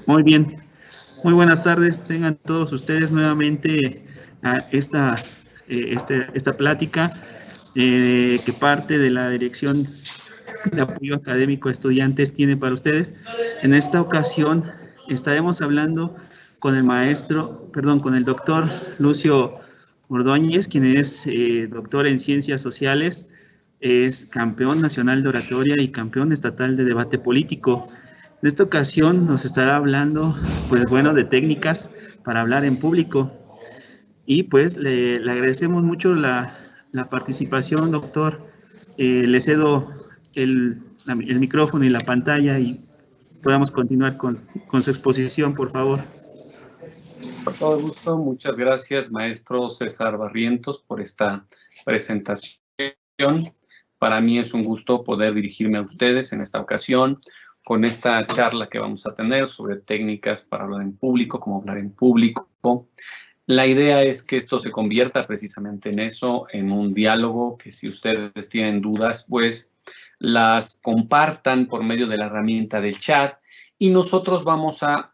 Muy bien, muy buenas tardes. Tengan todos ustedes nuevamente a esta plática que parte de la Dirección de Apoyo Académico a Estudiantes tiene para ustedes. En esta ocasión estaremos hablando con con el doctor Lucio Ordóñez, quien es doctor en Ciencias Sociales, es campeón nacional de oratoria y campeón estatal de debate político. En esta ocasión nos estará hablando, pues bueno, de técnicas para hablar en público. Y pues le agradecemos mucho la participación, doctor. Le cedo el micrófono y la pantalla y podamos continuar con su exposición, por favor. Con todo gusto, muchas gracias, maestro César Barrientos, por esta presentación. Para mí es un gusto poder dirigirme a ustedes en esta ocasión con esta charla que vamos a tener sobre técnicas para hablar en público, cómo hablar en público. La idea es que esto se convierta precisamente en eso, en un diálogo, que si ustedes tienen dudas, pues las compartan por medio de la herramienta del chat y nosotros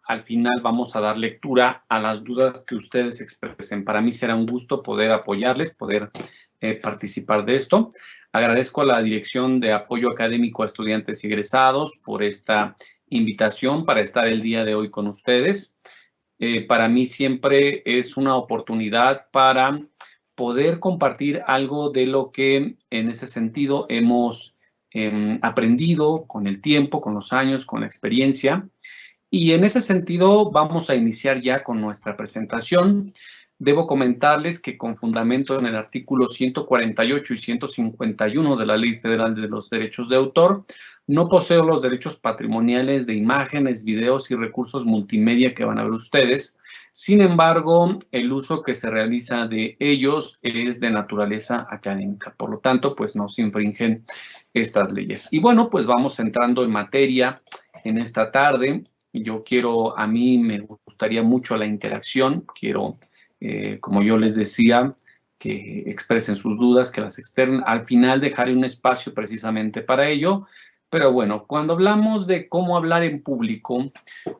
al final vamos a dar lectura a las dudas que ustedes expresen. Para mí será un gusto poder apoyarles, poder participar de esto. Agradezco a la Dirección de Apoyo Académico a Estudiantes y Egresados por esta invitación para estar el día de hoy con ustedes. Para mí siempre es una oportunidad para poder compartir algo de lo que en ese sentido hemos aprendido con el tiempo, con los años, con la experiencia. Y en ese sentido vamos a iniciar ya con nuestra presentación. Debo comentarles que con fundamento en el artículo 148 y 151 de la Ley Federal de los Derechos de Autor, no poseo los derechos patrimoniales de imágenes, videos y recursos multimedia que van a ver ustedes. Sin embargo, el uso que se realiza de ellos es de naturaleza académica. Por lo tanto, pues no se infringen estas leyes. Y bueno, pues vamos entrando en materia en esta tarde. A mí me gustaría mucho la interacción. Quiero, como yo les decía, que expresen sus dudas, que las externen. Al final dejaré un espacio precisamente para ello. Pero bueno, cuando hablamos de cómo hablar en público,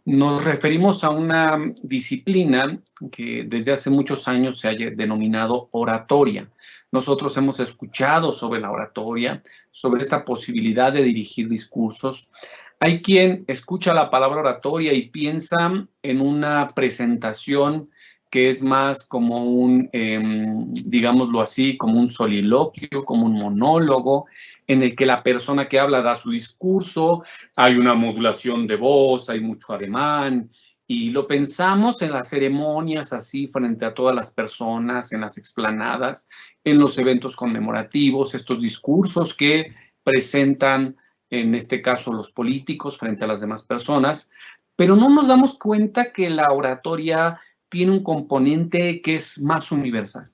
nos referimos a una disciplina que desde hace muchos años se ha denominado oratoria. Nosotros hemos escuchado sobre la oratoria, sobre esta posibilidad de dirigir discursos. Hay quien escucha la palabra oratoria y piensa en una presentación que es más como digámoslo así, como un soliloquio, como un monólogo, en el que la persona que habla da su discurso, hay una modulación de voz, hay mucho ademán, y lo pensamos en las ceremonias así frente a todas las personas, en las explanadas, en los eventos conmemorativos, estos discursos que presentan, en este caso, los políticos frente a las demás personas, pero no nos damos cuenta que la oratoria tiene un componente que es más universal,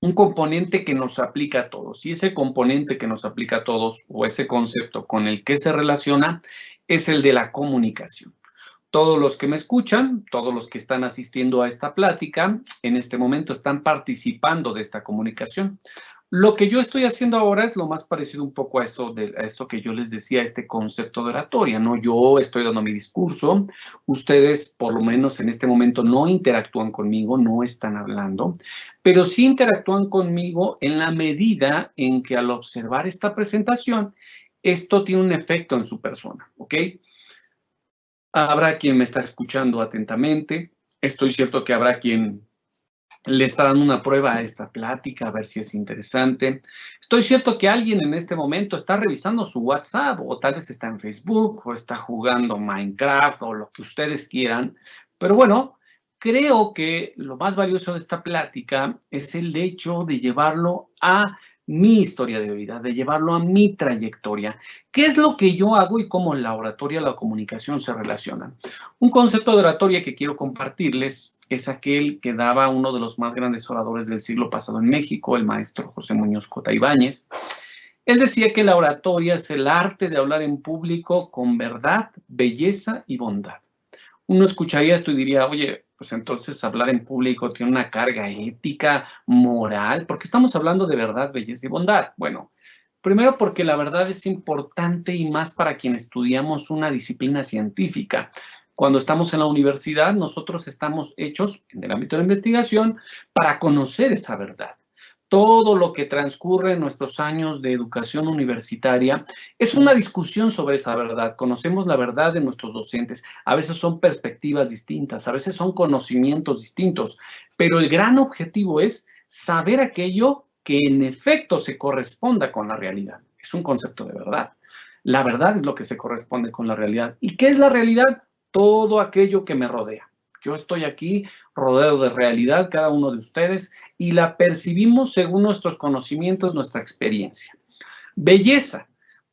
un componente que nos aplica a todos, y ese componente que nos aplica a todos, o ese concepto con el que se relaciona, es el de la comunicación. Todos los que me escuchan, todos los que están asistiendo a esta plática, en este momento están participando de esta comunicación. Lo que yo estoy haciendo ahora es lo más parecido un poco a esto que yo les decía, este concepto de oratoria, ¿no? Yo estoy dando mi discurso, ustedes por lo menos en este momento no interactúan conmigo, no están hablando, pero sí interactúan conmigo en la medida en que al observar esta presentación, esto tiene un efecto en su persona, ¿ok? Habrá quien me está escuchando atentamente, estoy cierto que habrá quien le está dando una prueba a esta plática, a ver si es interesante. Estoy cierto que alguien en este momento está revisando su WhatsApp, o tal vez está en Facebook, o está jugando Minecraft, o lo que ustedes quieran. Pero bueno, creo que lo más valioso de esta plática es el hecho de llevarlo a mi historia de vida, de llevarlo a mi trayectoria. ¿Qué es lo que yo hago y cómo la oratoria y la comunicación se relacionan? Un concepto de oratoria que quiero compartirles es aquel que daba uno de los más grandes oradores del siglo pasado en México, el maestro José Muñoz Cota Ibáñez. Él decía que la oratoria es el arte de hablar en público con verdad, belleza y bondad. Uno escucharía esto y diría, oye, pues entonces hablar en público tiene una carga ética, moral, porque estamos hablando de verdad, belleza y bondad. Bueno, Primero porque la verdad es importante y más para quien estudiamos una disciplina científica. Cuando estamos en la universidad, nosotros estamos hechos, en el ámbito de la investigación, para conocer esa verdad. Todo lo que transcurre en nuestros años de educación universitaria es una discusión sobre esa verdad. Conocemos la verdad de nuestros docentes. A veces son perspectivas distintas, a veces son conocimientos distintos, pero el gran objetivo es saber aquello que en efecto se corresponda con la realidad. Es un concepto de verdad. La verdad es lo que se corresponde con la realidad. ¿Y qué es la realidad? Todo aquello que me rodea. Yo estoy aquí rodeado de realidad, cada uno de ustedes, y la percibimos según nuestros conocimientos, nuestra experiencia. Belleza,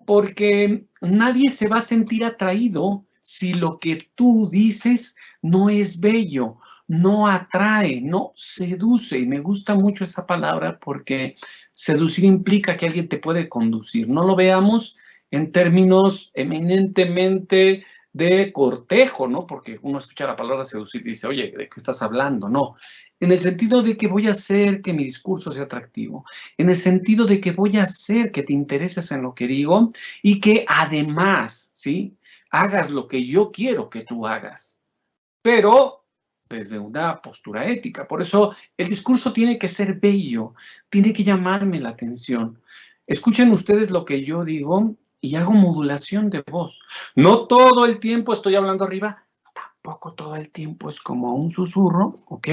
porque nadie se va a sentir atraído si lo que tú dices no es bello, no atrae, no seduce. Y me gusta mucho esa palabra porque seducir implica que alguien te puede conducir. No lo veamos en términos eminentemente de cortejo, ¿no? Porque uno escucha la palabra seducir y dice, oye, ¿de qué estás hablando? No, en el sentido de que voy a hacer que mi discurso sea atractivo, en el sentido de que voy a hacer que te intereses en lo que digo y que además, ¿sí? Hagas lo que yo quiero que tú hagas, pero desde una postura ética. Por eso el discurso tiene que ser bello, tiene que llamarme la atención. Escuchen ustedes lo que yo digo y hago modulación de voz. No todo el tiempo estoy hablando arriba, tampoco todo el tiempo es como un susurro, ¿ok?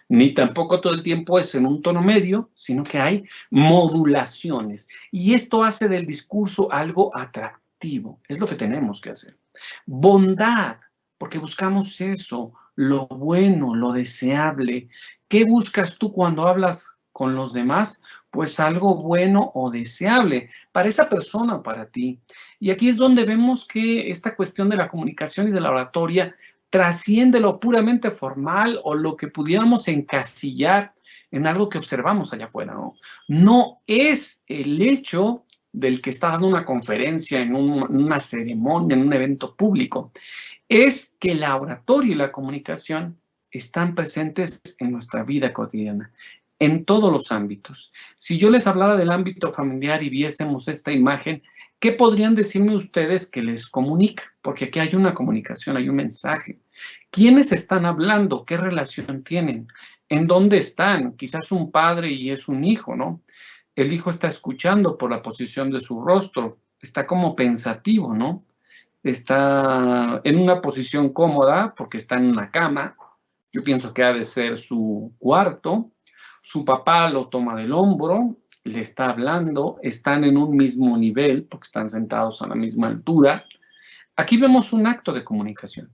Ni tampoco todo el tiempo es en un tono medio, sino que hay modulaciones. Y esto hace del discurso algo atractivo. Es lo que tenemos que hacer. Bondad, porque buscamos eso, lo bueno, lo deseable. ¿Qué buscas tú cuando hablas con los demás? Pues algo bueno o deseable para esa persona o para ti. Y aquí es donde vemos que esta cuestión de la comunicación y de la oratoria trasciende lo puramente formal o lo que pudiéramos encasillar en algo que observamos allá afuera, ¿no? No es el hecho del que está dando una conferencia en una ceremonia, en un evento público, es que la oratoria y la comunicación están presentes en nuestra vida cotidiana, en todos los ámbitos. Si yo les hablara del ámbito familiar y viésemos esta imagen, ¿qué podrían decirme ustedes que les comunica? Porque aquí hay una comunicación, hay un mensaje. ¿Quiénes están hablando? ¿Qué relación tienen? ¿En dónde están? Quizás un padre y es un hijo, ¿no? El hijo está escuchando por la posición de su rostro, está como pensativo, ¿no? Está en una posición cómoda porque está en una cama. Yo pienso que ha de ser su cuarto. Su papá lo toma del hombro, le está hablando, están en un mismo nivel porque están sentados a la misma altura. Aquí vemos un acto de comunicación.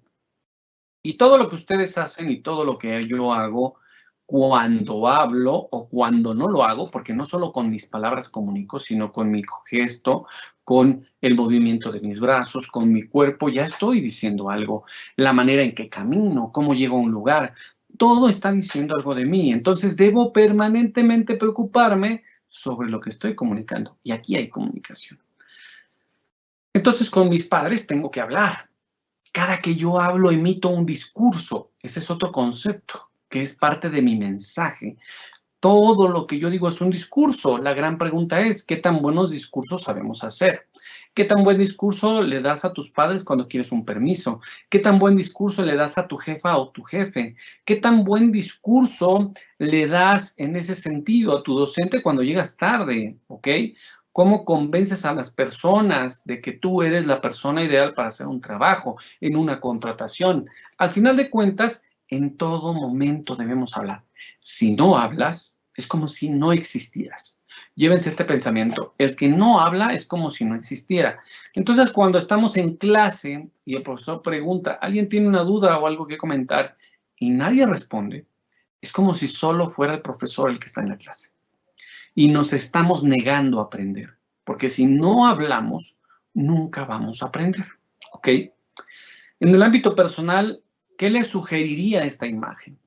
Y todo lo que ustedes hacen y todo lo que yo hago cuando hablo o cuando no lo hago, porque no solo con mis palabras comunico, sino con mi gesto, con el movimiento de mis brazos, con mi cuerpo, ya estoy diciendo algo. La manera en que camino, cómo llego a un lugar, todo está diciendo algo de mí. Entonces debo permanentemente preocuparme sobre lo que estoy comunicando. Y aquí hay comunicación. Entonces con mis padres tengo que hablar. Cada que yo hablo emito un discurso. Ese es otro concepto que es parte de mi mensaje. Todo lo que yo digo es un discurso. La gran pregunta es, ¿qué tan buenos discursos sabemos hacer? ¿Qué tan buen discurso le das a tus padres cuando quieres un permiso? ¿Qué tan buen discurso le das a tu jefa o tu jefe? ¿Qué tan buen discurso le das en ese sentido a tu docente cuando llegas tarde? ¿Ok? ¿Cómo convences a las personas de que tú eres la persona ideal para hacer un trabajo, en una contratación? Al final de cuentas, en todo momento debemos hablar. Si no hablas, es como si no existieras. Llévense este pensamiento. El que no habla es como si no existiera. Entonces, cuando estamos en clase y el profesor pregunta, ¿alguien tiene una duda o algo que comentar? Y nadie responde, es como si solo fuera el profesor el que está en la clase. Y nos estamos negando a aprender, porque si no hablamos, nunca vamos a aprender, ¿ok? En el ámbito personal, ¿qué le sugeriría esta imagen?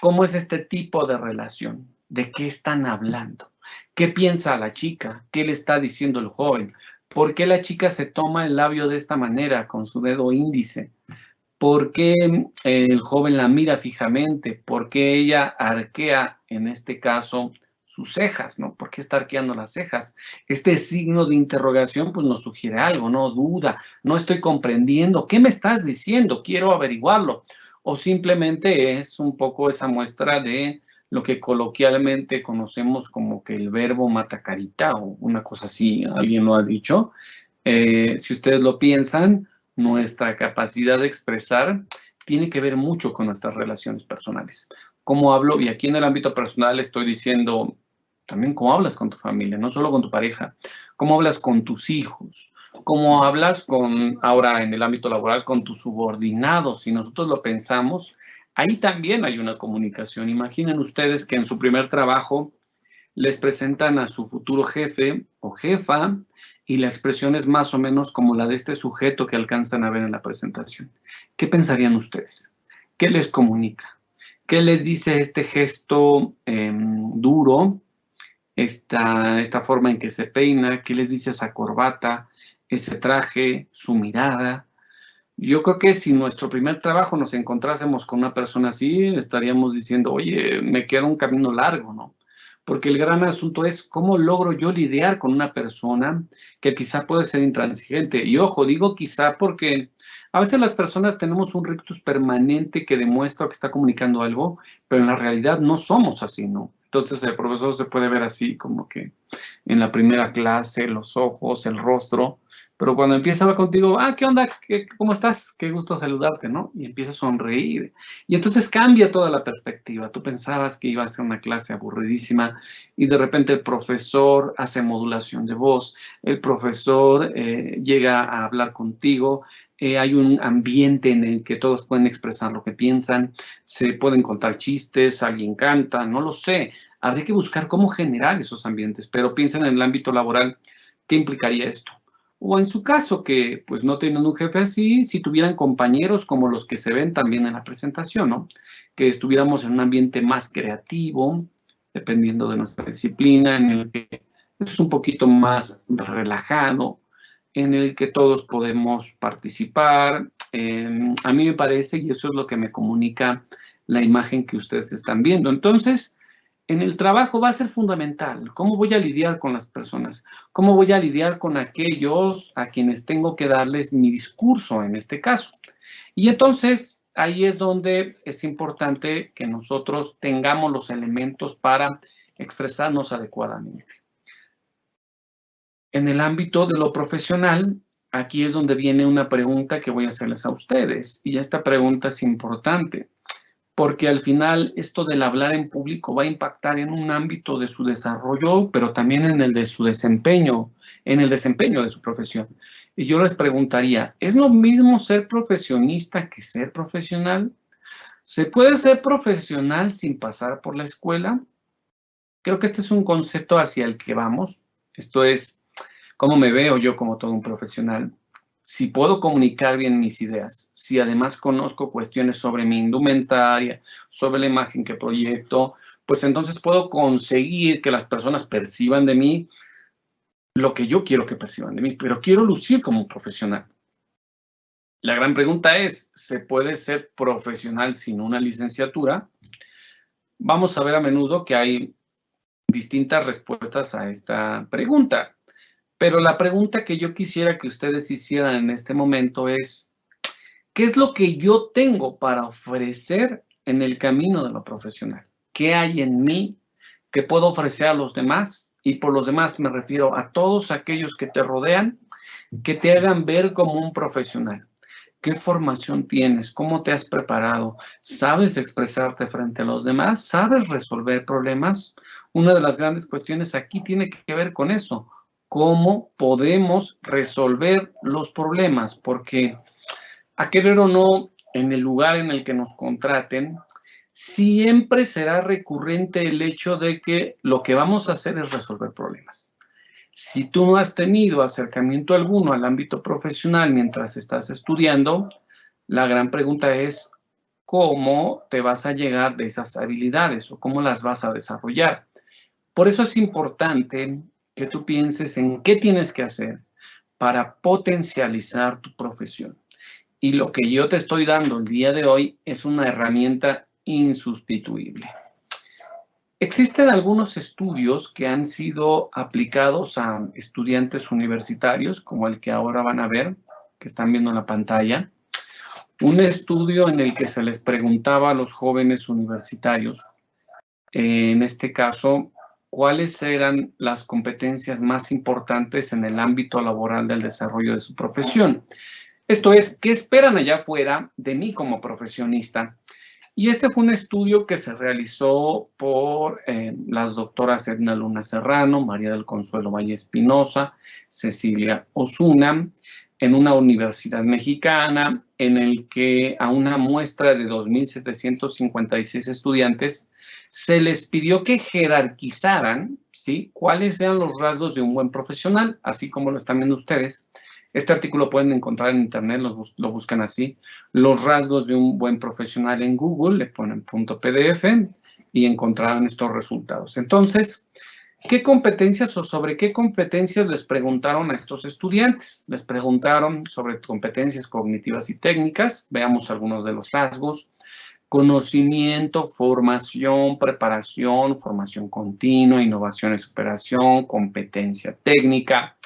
¿Cómo es este tipo de relación? ¿De qué están hablando? ¿Qué piensa la chica? ¿Qué le está diciendo el joven? ¿Por qué la chica se toma el labio de esta manera, con su dedo índice? ¿Por qué el joven la mira fijamente? ¿Por qué ella arquea, en este caso, sus cejas, ¿no? ¿Por qué está arqueando las cejas? Este signo de interrogación pues nos sugiere algo, ¿no? Duda, no estoy comprendiendo, ¿qué me estás diciendo? Quiero averiguarlo. O simplemente es un poco esa muestra de lo que coloquialmente conocemos como que el verbo mata carita o una cosa así, alguien lo ha dicho. Si ustedes lo piensan, nuestra capacidad de expresar tiene que ver mucho con nuestras relaciones personales. ¿Cómo hablo? Y aquí en el ámbito personal estoy diciendo también cómo hablas con tu familia, no solo con tu pareja, cómo hablas con tus hijos, cómo hablas con, ahora en el ámbito laboral, con tus subordinados. Si nosotros lo pensamos, ahí también hay una comunicación. Imaginen ustedes que en su primer trabajo les presentan a su futuro jefe o jefa y la expresión es más o menos como la de este sujeto que alcanzan a ver en la presentación. ¿Qué pensarían ustedes? ¿Qué les comunica? ¿Qué les dice este gesto duro, esta forma en que se peina? ¿Qué les dice esa corbata, ese traje, su mirada? Yo creo que si nuestro primer trabajo nos encontrásemos con una persona así, estaríamos diciendo, oye, me queda un camino largo, ¿no? Porque el gran asunto es cómo logro yo lidiar con una persona que quizá puede ser intransigente. Y ojo, digo quizá porque a veces las personas tenemos un rictus permanente que demuestra que está comunicando algo, pero en la realidad no somos así, ¿no? Entonces el profesor se puede ver así como que en la primera clase, los ojos, el rostro, pero cuando empieza a hablar contigo, ¿qué onda? ¿Cómo estás? Qué gusto saludarte, ¿no? Y empieza a sonreír. Y entonces cambia toda la perspectiva. Tú pensabas que iba a ser una clase aburridísima y de repente el profesor hace modulación de voz, el profesor llega a hablar contigo, hay un ambiente en el que todos pueden expresar lo que piensan, se pueden contar chistes, alguien canta, no lo sé. Habría que buscar cómo generar esos ambientes, pero piensen en el ámbito laboral, ¿qué implicaría esto? O en su caso, que pues no tienen un jefe así, si tuvieran compañeros como los que se ven también en la presentación, ¿no? Que estuviéramos en un ambiente más creativo, dependiendo de nuestra disciplina, en el que es un poquito más relajado, en el que todos podemos participar. A mí me parece, y eso es lo que me comunica la imagen que ustedes están viendo. Entonces, en el trabajo va a ser fundamental. ¿Cómo voy a lidiar con las personas? ¿Cómo voy a lidiar con aquellos a quienes tengo que darles mi discurso en este caso? Y entonces ahí es donde es importante que nosotros tengamos los elementos para expresarnos adecuadamente. En el ámbito de lo profesional, aquí es donde viene una pregunta que voy a hacerles a ustedes. Y esta pregunta es importante, porque al final esto del hablar en público va a impactar en un ámbito de su desarrollo, pero también en el de su desempeño, en el desempeño de su profesión. Y yo les preguntaría, ¿es lo mismo ser profesionista que ser profesional? ¿Se puede ser profesional sin pasar por la escuela? Creo que este es un concepto hacia el que vamos. Esto es cómo me veo yo como todo un profesional. Si puedo comunicar bien mis ideas, si además conozco cuestiones sobre mi indumentaria, sobre la imagen que proyecto, pues entonces puedo conseguir que las personas perciban de mí lo que yo quiero que perciban de mí, pero quiero lucir como un profesional. La gran pregunta es, ¿se puede ser profesional sin una licenciatura? Vamos a ver a menudo que hay distintas respuestas a esta pregunta. Pero la pregunta que yo quisiera que ustedes hicieran en este momento es, ¿qué es lo que yo tengo para ofrecer en el camino de lo profesional? ¿Qué hay en mí que puedo ofrecer a los demás? Y por los demás me refiero a todos aquellos que te rodean, que te hagan ver como un profesional. ¿Qué formación tienes? ¿Cómo te has preparado? ¿Sabes expresarte frente a los demás? ¿Sabes resolver problemas? Una de las grandes cuestiones aquí tiene que ver con eso. ¿Cómo podemos resolver los problemas? Porque, a querer o no, en el lugar en el que nos contraten, siempre será recurrente el hecho de que lo que vamos a hacer es resolver problemas. Si tú no has tenido acercamiento alguno al ámbito profesional mientras estás estudiando, la gran pregunta es, ¿cómo te vas a llegar de esas habilidades o cómo las vas a desarrollar? Por eso es importante que tú pienses en qué tienes que hacer para potencializar tu profesión. Y lo que yo te estoy dando el día de hoy es una herramienta insustituible. Existen algunos estudios que han sido aplicados a estudiantes universitarios, como el que ahora van a ver, que están viendo en la pantalla. Un estudio en el que se les preguntaba a los jóvenes universitarios, en este caso, cuáles eran las competencias más importantes en el ámbito laboral del desarrollo de su profesión. Esto es, ¿qué esperan allá afuera de mí como profesionista? Y este fue un estudio que se realizó por las doctoras Edna Luna Serrano, María del Consuelo Valle Espinosa, Cecilia Osuna, en una universidad mexicana, en el que a una muestra de 2.756 estudiantes se les pidió que jerarquizaran, ¿sí?, cuáles eran los rasgos de un buen profesional, así como lo están viendo ustedes. Este artículo pueden encontrar en internet, lo buscan así, los rasgos de un buen profesional en Google, le ponen .pdf y encontrarán estos resultados. Entonces, ¿qué competencias o sobre qué competencias les preguntaron a estos estudiantes? Les preguntaron sobre competencias cognitivas y técnicas, veamos algunos de los rasgos: conocimiento, formación, preparación, formación continua, innovación y superación, competencia técnica.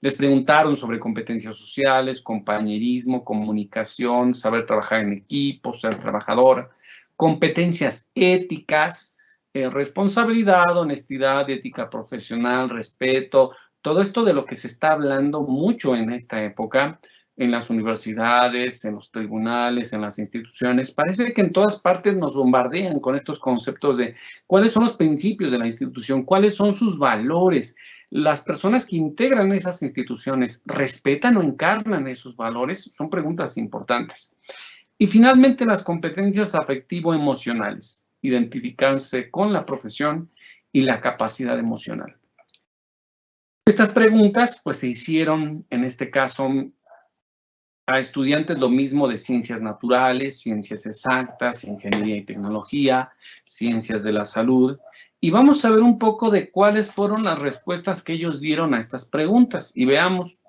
Les preguntaron sobre competencias sociales, compañerismo, comunicación, saber trabajar en equipo, ser trabajador, competencias éticas, responsabilidad, honestidad, ética profesional, respeto, todo esto de lo que se está hablando mucho en esta época, en las universidades, en los tribunales, en las instituciones. Parece que en todas partes nos bombardean con estos conceptos de cuáles son los principios de la institución, cuáles son sus valores. Las personas que integran esas instituciones, ¿respetan o encarnan esos valores? Son preguntas importantes. Y finalmente, las competencias afectivo-emocionales, identificarse con la profesión y la capacidad emocional. Estas preguntas, pues, se hicieron, en este caso, a estudiantes lo mismo de ciencias naturales, ciencias exactas, ingeniería y tecnología, ciencias de la salud. Y vamos a ver un poco de cuáles fueron las respuestas que ellos dieron a estas preguntas. Y veamos,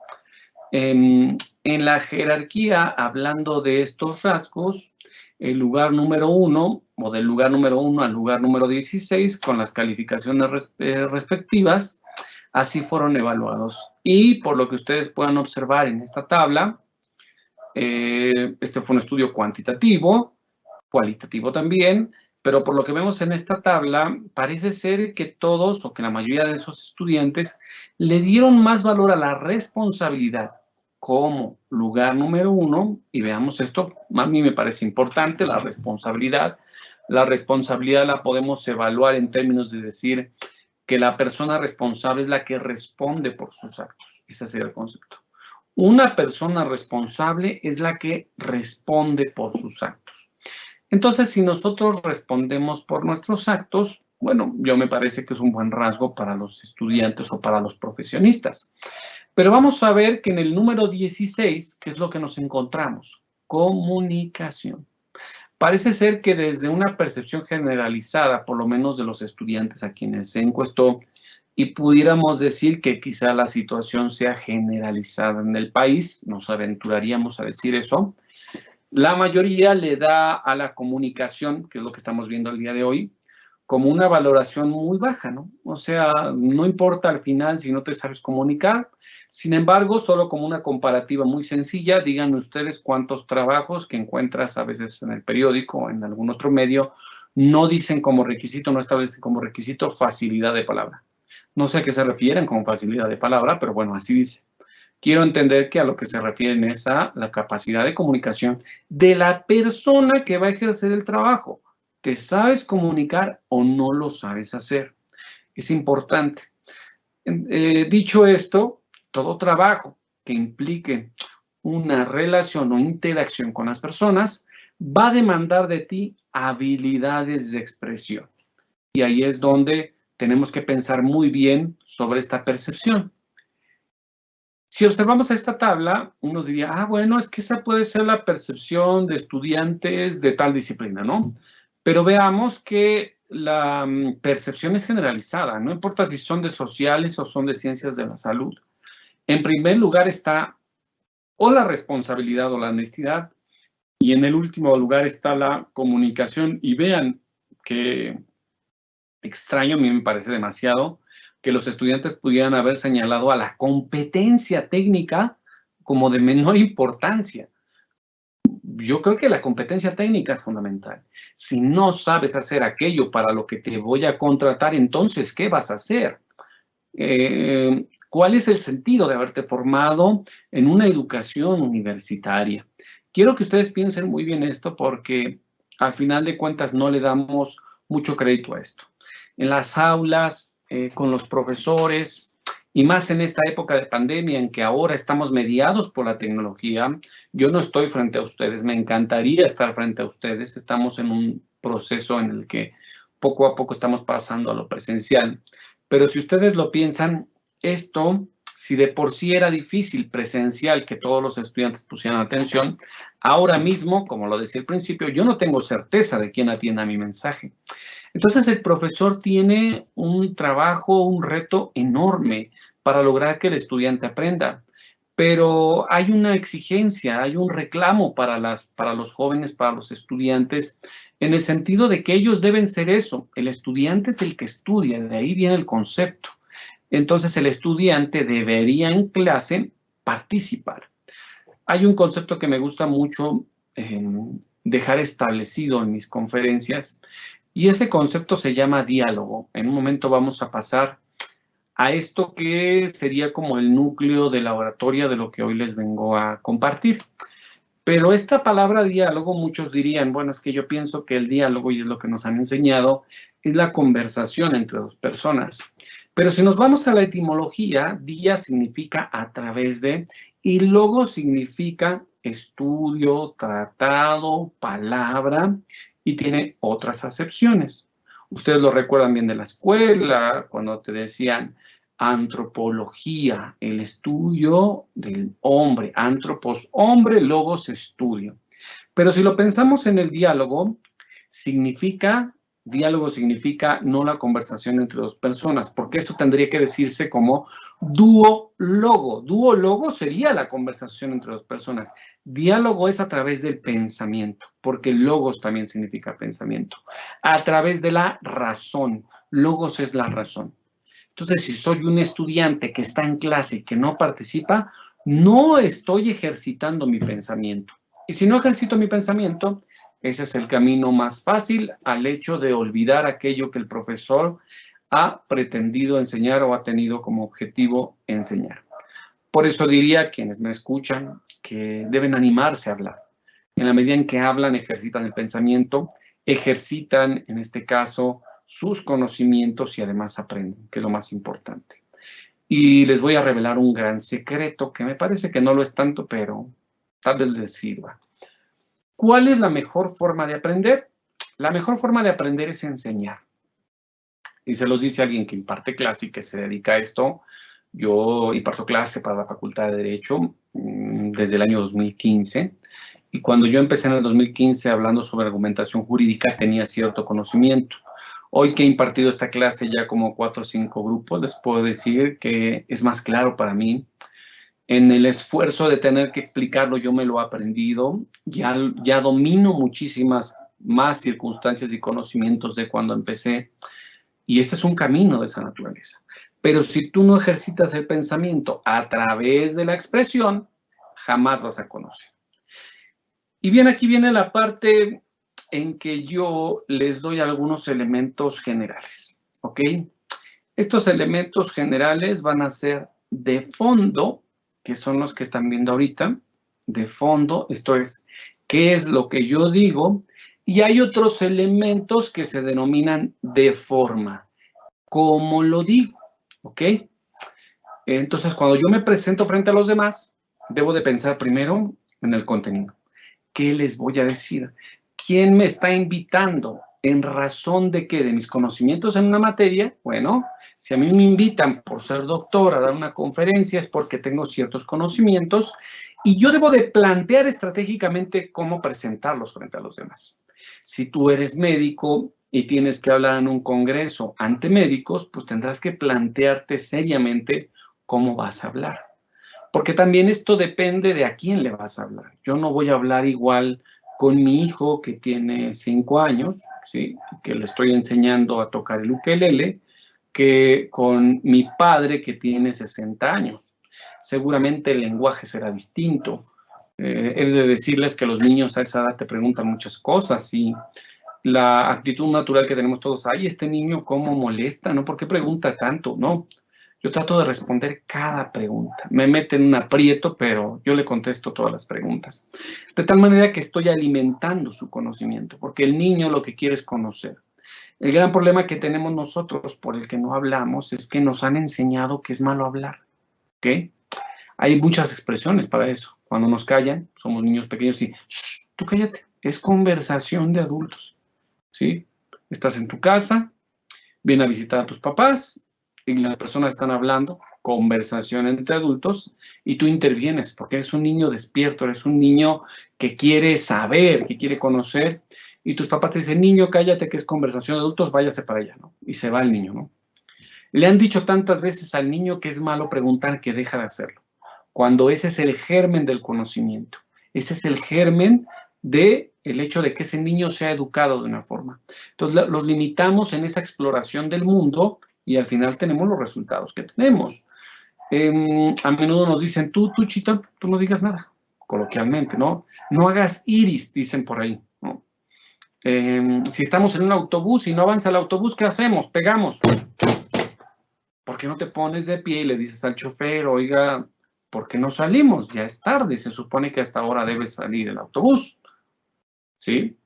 en la jerarquía, hablando de estos rasgos, el lugar número 1, o del lugar número 1 al lugar número 16, con las calificaciones respectivas, así fueron evaluados. Y por lo que ustedes puedan observar en esta tabla, este fue un estudio cuantitativo, cualitativo también, pero por lo que vemos en esta tabla, parece ser que todos o que la mayoría de esos estudiantes le dieron más valor a la responsabilidad como lugar número 1, y veamos esto, a mí me parece importante, la responsabilidad. La responsabilidad la podemos evaluar en términos de decir que la persona responsable es la que responde por sus actos. Ese sería el concepto. Una persona responsable es la que responde por sus actos. Entonces, si nosotros respondemos por nuestros actos, bueno, yo me parece que es un buen rasgo para los estudiantes o para los profesionistas. Pero vamos a ver que en el número 16, ¿qué es lo que nos encontramos? Comunicación. Parece ser que desde una percepción generalizada, por lo menos de los estudiantes a quienes se encuestó, y pudiéramos decir que quizá la situación sea generalizada en el país, nos aventuraríamos a decir eso, la mayoría le da a la comunicación, que es lo que estamos viendo el día de hoy, como una valoración muy baja, ¿no? O sea, no importa al final si no te sabes comunicar. Sin embargo, solo como una comparativa muy sencilla, díganme ustedes cuántos trabajos que encuentras a veces en el periódico o en algún otro medio no dicen como requisito, no establecen como requisito facilidad de palabra. No sé a qué se refieren con facilidad de palabra, pero bueno, así dice. Quiero entender que a lo que se refieren es a la capacidad de comunicación de la persona que va a ejercer el trabajo. ¿Te sabes comunicar o no lo sabes hacer? Es importante. Dicho esto, todo trabajo que implique una relación o interacción con las personas va a demandar de ti habilidades de expresión. Y ahí es donde tenemos que pensar muy bien sobre esta percepción. Si observamos esta tabla, uno diría, bueno, es que esa puede ser la percepción de estudiantes de tal disciplina, ¿no? Pero veamos que la percepción es generalizada, no importa si son de sociales o son de ciencias de la salud. En primer lugar está o la responsabilidad o la honestidad, y en el último lugar está la comunicación. Y vean que extraño, a mí me parece demasiado, que los estudiantes pudieran haber señalado a la competencia técnica como de menor importancia. Yo creo que la competencia técnica es fundamental. Si no sabes hacer aquello para lo que te voy a contratar, entonces, ¿qué vas a hacer? ¿Cuál es el sentido de haberte formado en una educación universitaria? Quiero que ustedes piensen muy bien esto porque al final de cuentas no le damos mucho crédito a esto. En las aulas, con los profesores, y más en esta época de pandemia en que ahora estamos mediados por la tecnología, yo no estoy frente a ustedes, me encantaría estar frente a ustedes, estamos en un proceso en el que poco a poco estamos pasando a lo presencial, pero si ustedes lo piensan, esto, si de por sí era difícil presencial que todos los estudiantes pusieran atención, ahora mismo, como lo decía al principio, yo no tengo certeza de quién atienda mi mensaje. Entonces el profesor tiene un trabajo, un reto enorme para lograr que el estudiante aprenda, pero hay una exigencia, hay un reclamo para los jóvenes, para los estudiantes, en el sentido de que ellos deben ser eso. El estudiante es el que estudia, de ahí viene el concepto. Entonces el estudiante debería en clase participar. Hay un concepto que me gusta mucho dejar establecido en mis conferencias, y ese concepto se llama diálogo. En un momento vamos a pasar a esto que sería como el núcleo de la oratoria de lo que hoy les vengo a compartir. Pero esta palabra diálogo, muchos dirían, bueno, es que yo pienso que el diálogo, y es lo que nos han enseñado, es la conversación entre dos personas. Pero si nos vamos a la etimología, dia significa a través de, y logo significa estudio, tratado, palabra, y tiene otras acepciones. Ustedes lo recuerdan bien de la escuela, cuando te decían antropología, el estudio del hombre, antropos, hombre, logos, estudio. Pero si lo pensamos en el diálogo significa no la conversación entre dos personas, porque eso tendría que decirse como duólogo. Duólogo sería la conversación entre dos personas. Diálogo es a través del pensamiento, porque logos también significa pensamiento. A través de la razón. Logos es la razón. Entonces, si soy un estudiante que está en clase y que no participa, no estoy ejercitando mi pensamiento. Y si no ejercito mi pensamiento, ese es el camino más fácil al hecho de olvidar aquello que el profesor ha pretendido enseñar o ha tenido como objetivo enseñar. Por eso diría a quienes me escuchan que deben animarse a hablar. En la medida en que hablan, ejercitan el pensamiento, ejercitan, en este caso, sus conocimientos y además aprenden, que es lo más importante. Y les voy a revelar un gran secreto que me parece que no lo es tanto, pero tal vez les sirva. ¿Cuál es la mejor forma de aprender? La mejor forma de aprender es enseñar. Y se los dice alguien que imparte clase y que se dedica a esto. Yo imparto clase para la Facultad de Derecho desde el año 2015. Y cuando yo empecé en el 2015 hablando sobre argumentación jurídica, tenía cierto conocimiento. Hoy que he impartido esta clase ya como 4 o 5 grupos, les puedo decir que es más claro para mí. En el esfuerzo de tener que explicarlo, yo me lo he aprendido, ya domino muchísimas más circunstancias y conocimientos de cuando empecé, y este es un camino de esa naturaleza. Pero si tú no ejercitas el pensamiento a través de la expresión, jamás vas a conocer. Y bien, aquí viene la parte en que yo les doy algunos elementos generales, ¿ok? Estos elementos generales van a ser de fondo, que son los que están viendo ahorita, de fondo, esto es, ¿qué es lo que yo digo? Y hay otros elementos que se denominan de forma, ¿cómo lo digo? ¿Ok? Entonces, cuando yo me presento frente a los demás, debo de pensar primero en el contenido. ¿Qué les voy a decir? ¿Quién me está invitando? ¿En razón de qué? ¿De mis conocimientos en una materia? Bueno, si a mí me invitan por ser doctor a dar una conferencia es porque tengo ciertos conocimientos y yo debo de plantear estratégicamente cómo presentarlos frente a los demás. Si tú eres médico y tienes que hablar en un congreso ante médicos, pues tendrás que plantearte seriamente cómo vas a hablar. Porque también esto depende de a quién le vas a hablar. Yo no voy a hablar igual con mi hijo que tiene 5 años, ¿sí? Que le estoy enseñando a tocar el ukelele, que con mi padre que tiene 60 años. Seguramente el lenguaje será distinto. He de decirles que los niños a esa edad te preguntan muchas cosas y la actitud natural que tenemos todos, ay, este niño cómo molesta, ¿no? ¿Por qué pregunta tanto? No, yo trato de responder cada pregunta. Me mete en un aprieto, pero yo le contesto todas las preguntas. De tal manera que estoy alimentando su conocimiento, porque el niño lo que quiere es conocer. El gran problema que tenemos nosotros por el que no hablamos es que nos han enseñado que es malo hablar, ¿ok? Hay muchas expresiones para eso. Cuando nos callan, somos niños pequeños y, shh, tú cállate, es conversación de adultos, ¿sí? Estás en tu casa, viene a visitar a tus papás y las personas están hablando, conversación entre adultos, y tú intervienes porque eres un niño despierto, eres un niño que quiere saber, que quiere conocer, y tus papás te dicen, niño, cállate que es conversación de adultos, váyase para allá, ¿no? Y se va el niño, ¿no? Le han dicho tantas veces al niño que es malo preguntar que deja de hacerlo, cuando ese es el germen del conocimiento, ese es el germen de el hecho de que ese niño sea educado de una forma. Entonces, los limitamos en esa exploración del mundo y al final tenemos los resultados que tenemos. A menudo nos dicen, tú, Chito, tú no digas nada, coloquialmente, ¿no? No hagas iris, dicen por ahí, ¿no? Si estamos en un autobús y no avanza el autobús, ¿qué hacemos? Pegamos. ¿Por qué no te pones de pie y le dices al chofer, oiga, ¿por qué no salimos? Ya es tarde, se supone que hasta ahora debe salir el autobús, ¿sí?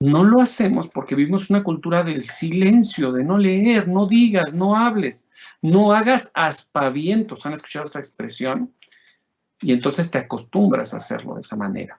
No lo hacemos porque vivimos una cultura del silencio, de no leer, no digas, no hables, no hagas aspavientos. ¿Han escuchado esa expresión? Y entonces te acostumbras a hacerlo de esa manera.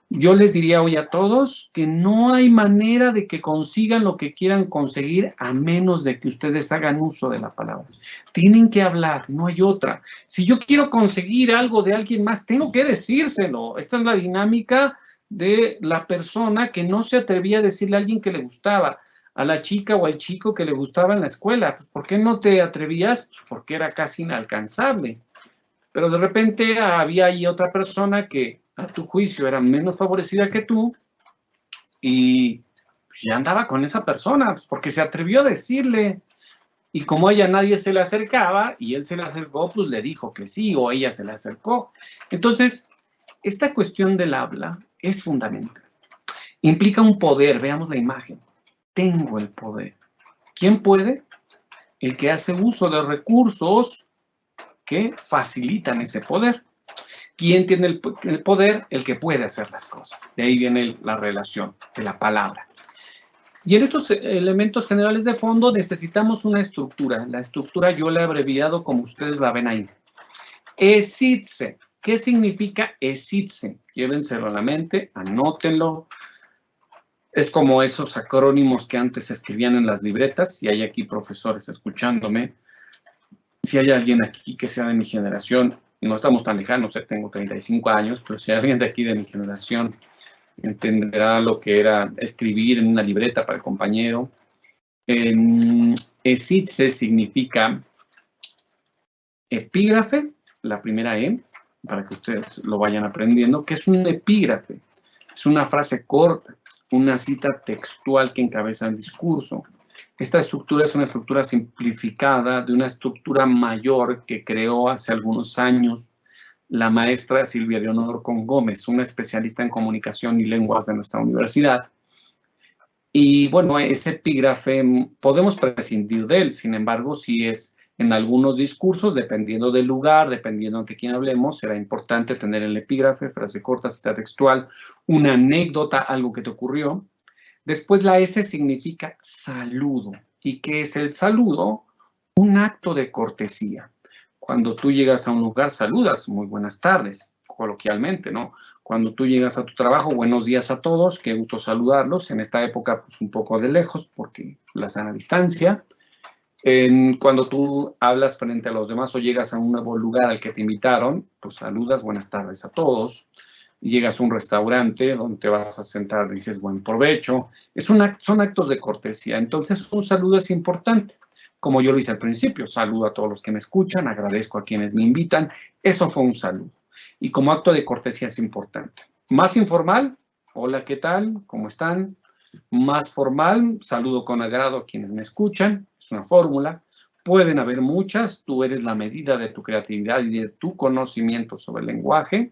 Yo les diría hoy a todos que no hay manera de que consigan lo que quieran conseguir a menos de que ustedes hagan uso de la palabra. Tienen que hablar, no hay otra. Si yo quiero conseguir algo de alguien más, tengo que decírselo. Esta es la dinámica de la persona que no se atrevía a decirle a alguien que le gustaba, a la chica o al chico que le gustaba en la escuela. Pues, ¿por qué no te atrevías? Pues porque era casi inalcanzable. Pero de repente había ahí otra persona que a tu juicio era menos favorecida que tú y pues, ya andaba con esa persona, pues, porque se atrevió a decirle. Y como a ella nadie se le acercaba y él se le acercó, pues le dijo que sí o ella se le acercó. Entonces, esta cuestión del habla es fundamental. Implica un poder, veamos la imagen. Tengo el poder. ¿Quién puede? El que hace uso de recursos que facilitan ese poder. ¿Quién tiene el poder? El que puede hacer las cosas. De ahí viene la relación de la palabra. Y en estos elementos generales de fondo necesitamos una estructura. La estructura yo la he abreviado como ustedes la ven ahí. ESITSE. ¿Qué significa ESITSE? Llévenselo a la mente, anótenlo. Es como esos acrónimos que antes se escribían en las libretas. Si hay aquí profesores escuchándome, si hay alguien aquí que sea de mi generación, no estamos tan lejanos, tengo 35 años, pero si hay alguien de aquí de mi generación entenderá lo que era escribir en una libreta para el compañero. ESITSE significa epígrafe, la primera E, para que ustedes lo vayan aprendiendo, que es un epígrafe, es una frase corta, una cita textual que encabeza el discurso. Esta estructura es una estructura simplificada de una estructura mayor que creó hace algunos años la maestra Silvia Leonor Con Gómez, una especialista en comunicación y lenguas de nuestra universidad. Y bueno, ese epígrafe podemos prescindir de él, sin embargo, si es en algunos discursos, dependiendo del lugar, dependiendo de quién hablemos, será importante tener el epígrafe, frase corta, cita textual, una anécdota, algo que te ocurrió. Después la S significa saludo. ¿Y qué es el saludo? Un acto de cortesía. Cuando tú llegas a un lugar, saludas, muy buenas tardes, coloquialmente, ¿no? Cuando tú llegas a tu trabajo, buenos días a todos, qué gusto saludarlos. En esta época, pues un poco de lejos, porque la sana distancia. Cuando tú hablas frente a los demás o llegas a un nuevo lugar al que te invitaron, pues saludas, buenas tardes a todos. Llegas a un restaurante donde te vas a sentar, dices buen provecho. Son actos de cortesía. Entonces, un saludo es importante. Como yo lo hice al principio, saludo a todos los que me escuchan, agradezco a quienes me invitan. Eso fue un saludo. Y como acto de cortesía es importante. Más informal, Hola, ¿qué tal? ¿Cómo están? Más formal, saludo con agrado a quienes me escuchan, es una fórmula. Pueden haber muchas, tú eres la medida de tu creatividad y de tu conocimiento sobre el lenguaje.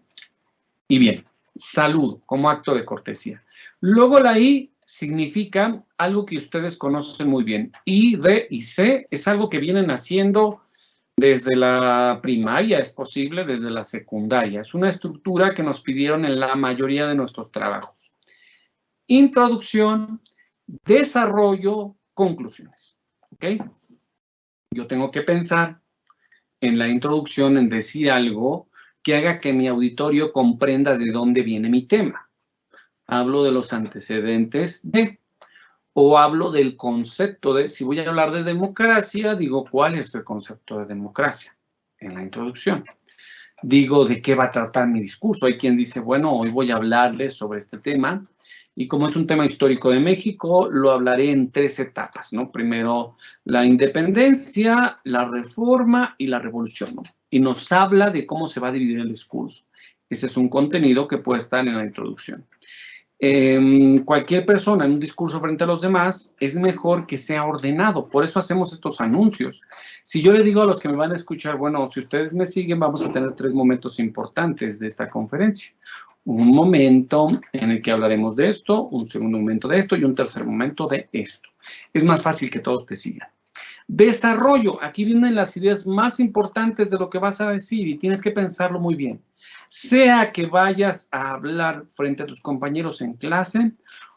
Y bien, saludo como acto de cortesía. Luego la I significa algo que ustedes conocen muy bien. I, D y C es algo que vienen haciendo desde la primaria, es posible, desde la secundaria. Es una estructura que nos pidieron en la mayoría de nuestros trabajos. Introducción, desarrollo, conclusiones. ¿Ok? Yo tengo que pensar en la introducción, en decir algo que haga que mi auditorio comprenda de dónde viene mi tema. Hablo de los antecedentes de, o hablo del concepto de, si voy a hablar de democracia, digo, ¿cuál es el concepto de democracia? En la introducción. Digo, ¿de qué va a tratar mi discurso? Hay quien dice, bueno, hoy voy a hablarles sobre este tema, y como es un tema histórico de México, lo hablaré en 3 etapas, ¿no? Primero, la independencia, la reforma y la revolución, ¿no? Y nos habla de cómo se va a dividir el discurso. Ese es un contenido que puede estar en la introducción. Cualquier persona en un discurso frente a los demás es mejor que sea ordenado, por eso hacemos estos anuncios. Si yo le digo a los que me van a escuchar, bueno, si ustedes me siguen, vamos a tener 3 momentos importantes de esta conferencia. Un momento en el que hablaremos de esto, un segundo momento de esto y un tercer momento de esto. Es más fácil que todos te sigan. Desarrollo, aquí vienen las ideas más importantes de lo que vas a decir y tienes que pensarlo muy bien. Sea que vayas a hablar frente a tus compañeros en clase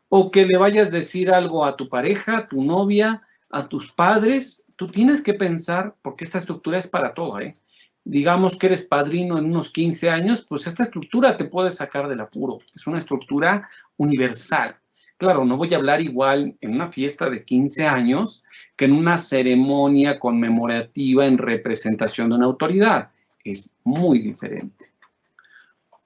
o que le vayas a decir algo a tu pareja, a tu novia, a tus padres, tú tienes que pensar, porque esta estructura es para todo, ¿eh? Digamos que eres padrino en unos 15 años, pues esta estructura te puede sacar del apuro. Es una estructura universal. Claro, no voy a hablar igual en una fiesta de 15 años que en una ceremonia conmemorativa en representación de una autoridad. Es muy diferente.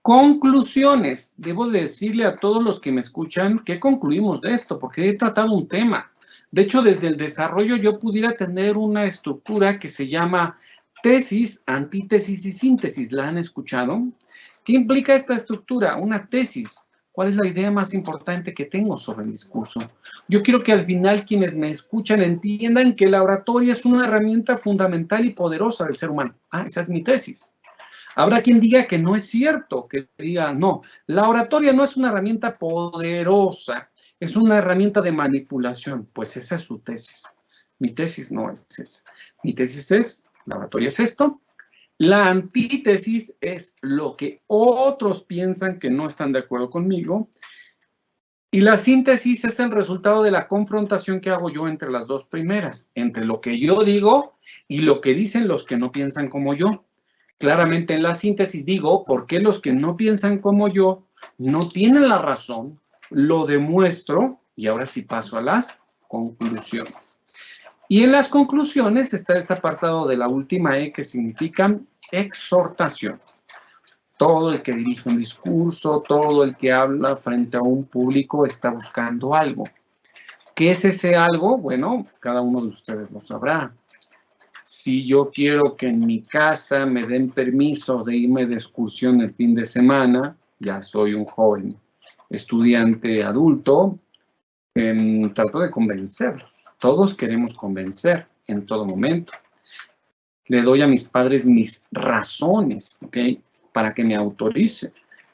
Conclusiones. Debo decirle a todos los que me escuchan que concluimos de esto, porque he tratado un tema. De hecho, desde el desarrollo yo pudiera tener una estructura que se llama tesis, antítesis y síntesis. ¿La han escuchado? ¿Qué implica esta estructura? Una tesis. ¿Cuál es la idea más importante que tengo sobre el discurso? Yo quiero que al final quienes me escuchan entiendan que la oratoria es una herramienta fundamental y poderosa del ser humano. Ah, esa es mi tesis. Habrá quien diga que no es cierto, que diga, no, la oratoria no es una herramienta poderosa, es una herramienta de manipulación. Pues esa es su tesis. Mi tesis no es esa. Mi tesis es, la oratoria es esto. La antítesis es lo que otros piensan que no están de acuerdo conmigo. Y la síntesis es el resultado de la confrontación que hago yo entre las dos primeras, entre lo que yo digo y lo que dicen los que no piensan como yo. Claramente en la síntesis digo por qué los que no piensan como yo no tienen la razón, lo demuestro y ahora sí paso a las conclusiones. Y en las conclusiones está este apartado de la última E que significa exhortación. Todo el que dirige un discurso, todo el que habla frente a un público está buscando algo. ¿Qué es ese algo? Bueno, cada uno de ustedes lo sabrá. Si yo quiero que en mi casa me den permiso de irme de excursión el fin de semana, ya soy un joven estudiante adulto, trato de convencerlos. Todos queremos convencer en todo momento. Le doy a mis padres mis razones, ¿ok? Para que me autorice.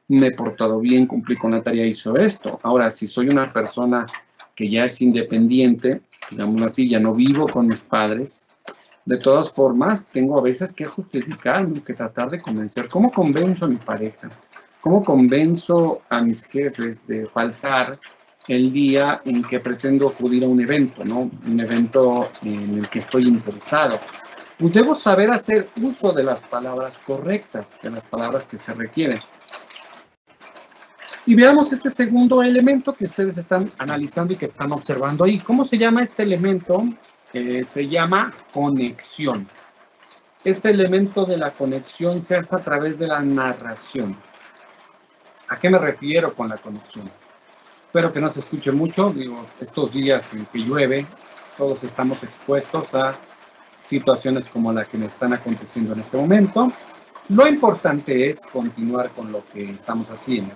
Me he portado bien, cumplí con la tarea, hizo esto. Ahora, si soy una persona que ya es independiente, digamos así, ya no vivo con mis padres, de todas formas, tengo a veces que justificarme, que tratar de convencer. ¿Cómo convenzo a mi pareja? ¿Cómo convenzo a mis jefes de faltar el día en que pretendo acudir a un evento, ¿no? Un evento en el que estoy interesado? Pues debo saber hacer uso de las palabras correctas, de las palabras que se requieren. Y veamos este segundo elemento que ustedes están analizando y que están observando ahí. ¿Cómo se llama este elemento? Se llama conexión. Este elemento de la conexión se hace a través de la narración. ¿A qué me refiero con la conexión? Espero que no se escuche mucho. Digo, estos días en que llueve, todos estamos expuestos a situaciones como la que me están aconteciendo en este momento. Lo importante es continuar con lo que estamos haciendo.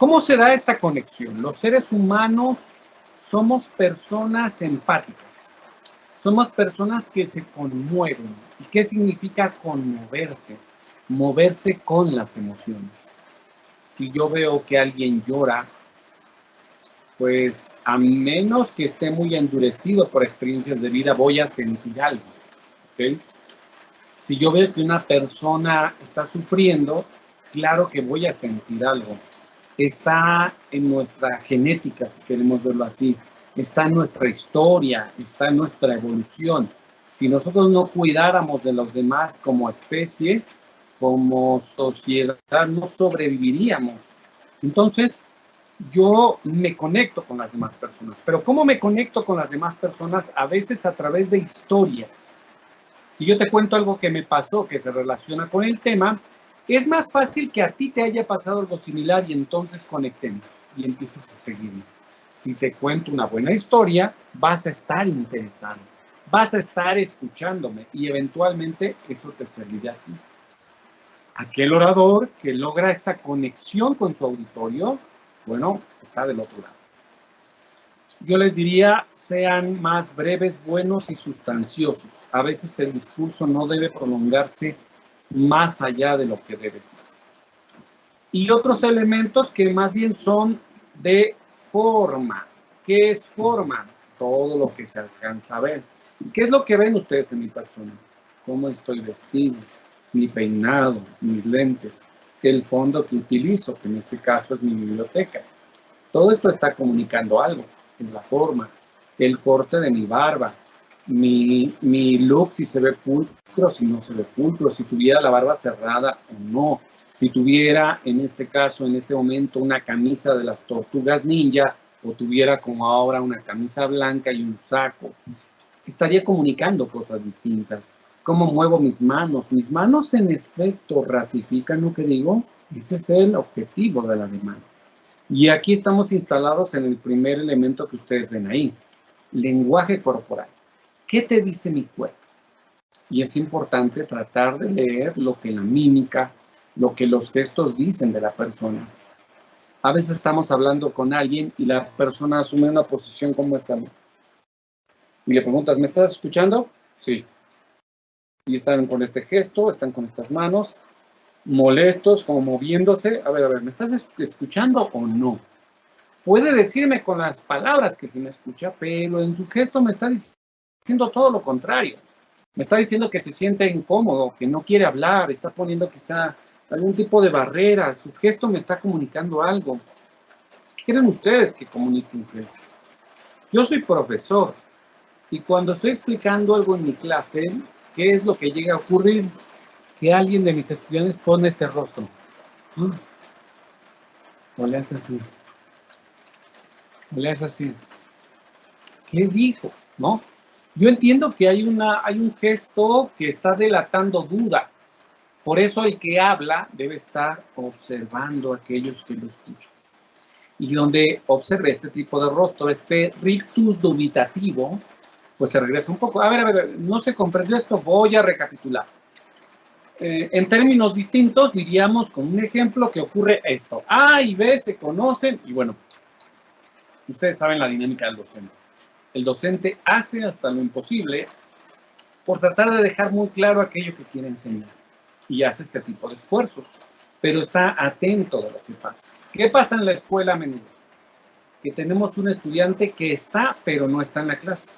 ¿Cómo se da esa conexión? Los seres humanos somos personas empáticas. Somos personas que se conmueven. ¿Y qué significa conmoverse? Moverse con las emociones. Si yo veo que alguien llora, pues a menos que esté muy endurecido por experiencias de vida, voy a sentir algo. ¿Okay? Si yo veo que una persona está sufriendo, claro que voy a sentir algo. Está en nuestra genética, si queremos verlo así. Está en nuestra historia, está en nuestra evolución. Si nosotros no cuidáramos de los demás como especie, como sociedad, no sobreviviríamos. Entonces, yo me conecto con las demás personas. Pero ¿cómo me conecto con las demás personas? A veces a través de historias. Si yo te cuento algo que me pasó, que se relaciona con el tema, es más fácil que a ti te haya pasado algo similar y entonces conectemos y empieces a seguirme. Si te cuento una buena historia, vas a estar interesado, vas a estar escuchándome y eventualmente eso te servirá a ti. Aquel orador que logra esa conexión con su auditorio, bueno, está del otro lado. Yo les diría, sean más breves, buenos y sustanciosos. A veces el discurso no debe prolongarse más allá de lo que debe ser. Y otros elementos que más bien son de forma. ¿Qué es forma? Todo lo que se alcanza a ver. ¿Qué es lo que ven ustedes en mi persona? ¿Cómo estoy vestido? Mi peinado, mis lentes, el fondo que utilizo, que en este caso es mi biblioteca. Todo esto está comunicando algo en la forma, el corte de mi barba, mi look, si se ve pulcro, si no se ve pulcro, si tuviera la barba cerrada o no, si tuviera en este caso, en este momento, una camisa de las tortugas ninja o tuviera como ahora una camisa blanca y un saco, estaría comunicando cosas distintas. ¿Cómo muevo mis manos? Mis manos en efecto ratifican lo que digo. Ese es el objetivo de la demanda. Y aquí estamos instalados en el primer elemento que ustedes ven ahí, lenguaje corporal. ¿Qué te dice mi cuerpo? Y es importante tratar de leer lo que la mímica, lo que los gestos dicen de la persona. A veces estamos hablando con alguien y la persona asume una posición como esta. Y le preguntas, ¿me estás escuchando? Sí. Y están con este gesto, están con estas manos, molestos, como moviéndose. A ver, ¿me estás escuchando o no? Puede decirme con las palabras que sí me escucha, pero en su gesto me está diciendo todo lo contrario. Me está diciendo que se siente incómodo, que no quiere hablar, está poniendo quizá algún tipo de barrera. Su gesto me está comunicando algo. ¿Qué creen ustedes que comunique un gesto? Yo soy profesor y cuando estoy explicando algo en mi clase, ¿qué es lo que llega a ocurrir? Que alguien de mis estudiantes pone este rostro. O le hace así. O le hace así. ¿Qué dijo? ¿No? Yo entiendo que hay un gesto que está delatando duda. Por eso el que habla debe estar observando a aquellos que lo escuchan. Y donde observe este tipo de rostro, este rictus dubitativo, pues se regresa un poco. A ver, no se comprendió esto, voy a recapitular. En términos distintos, diríamos con un ejemplo que ocurre esto. A y B se conocen y bueno, ustedes saben la dinámica del docente. El docente hace hasta lo imposible por tratar de dejar muy claro aquello que quiere enseñar y hace este tipo de esfuerzos, pero está atento de lo que pasa. ¿Qué pasa en la escuela a menudo? Que tenemos un estudiante que está, pero no está en la clase.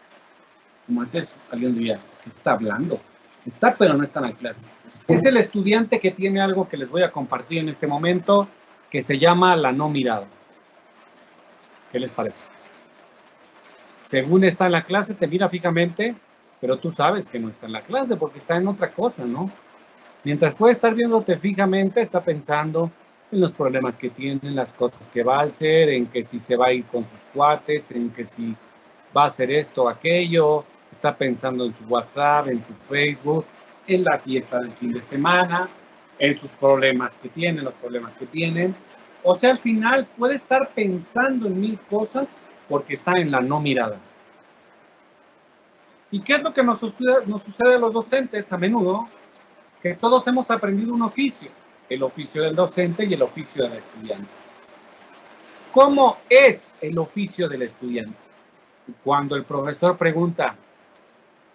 ¿Cómo es eso? Alguien diría, ¿qué está hablando? Está, pero no está en la clase. Es el estudiante que tiene algo que les voy a compartir en este momento, que se llama la no mirada. ¿Qué les parece? Según está en la clase, te mira fijamente, pero tú sabes que no está en la clase porque está en otra cosa, ¿no? Mientras puede estar viéndote fijamente, está pensando en los problemas que tiene, en las cosas que va a hacer, en que si se va a ir con sus cuates, en que si va a hacer esto o aquello, está pensando en su WhatsApp, en su Facebook, en la fiesta del fin de semana, en sus problemas que tienen, los problemas que tienen. O sea, al final puede estar pensando en 1000 cosas porque está en la no mirada. ¿Y qué es lo que nos sucede a los docentes a menudo? Que todos hemos aprendido un oficio, el oficio del docente y el oficio del estudiante. ¿Cómo es el oficio del estudiante? Cuando el profesor pregunta,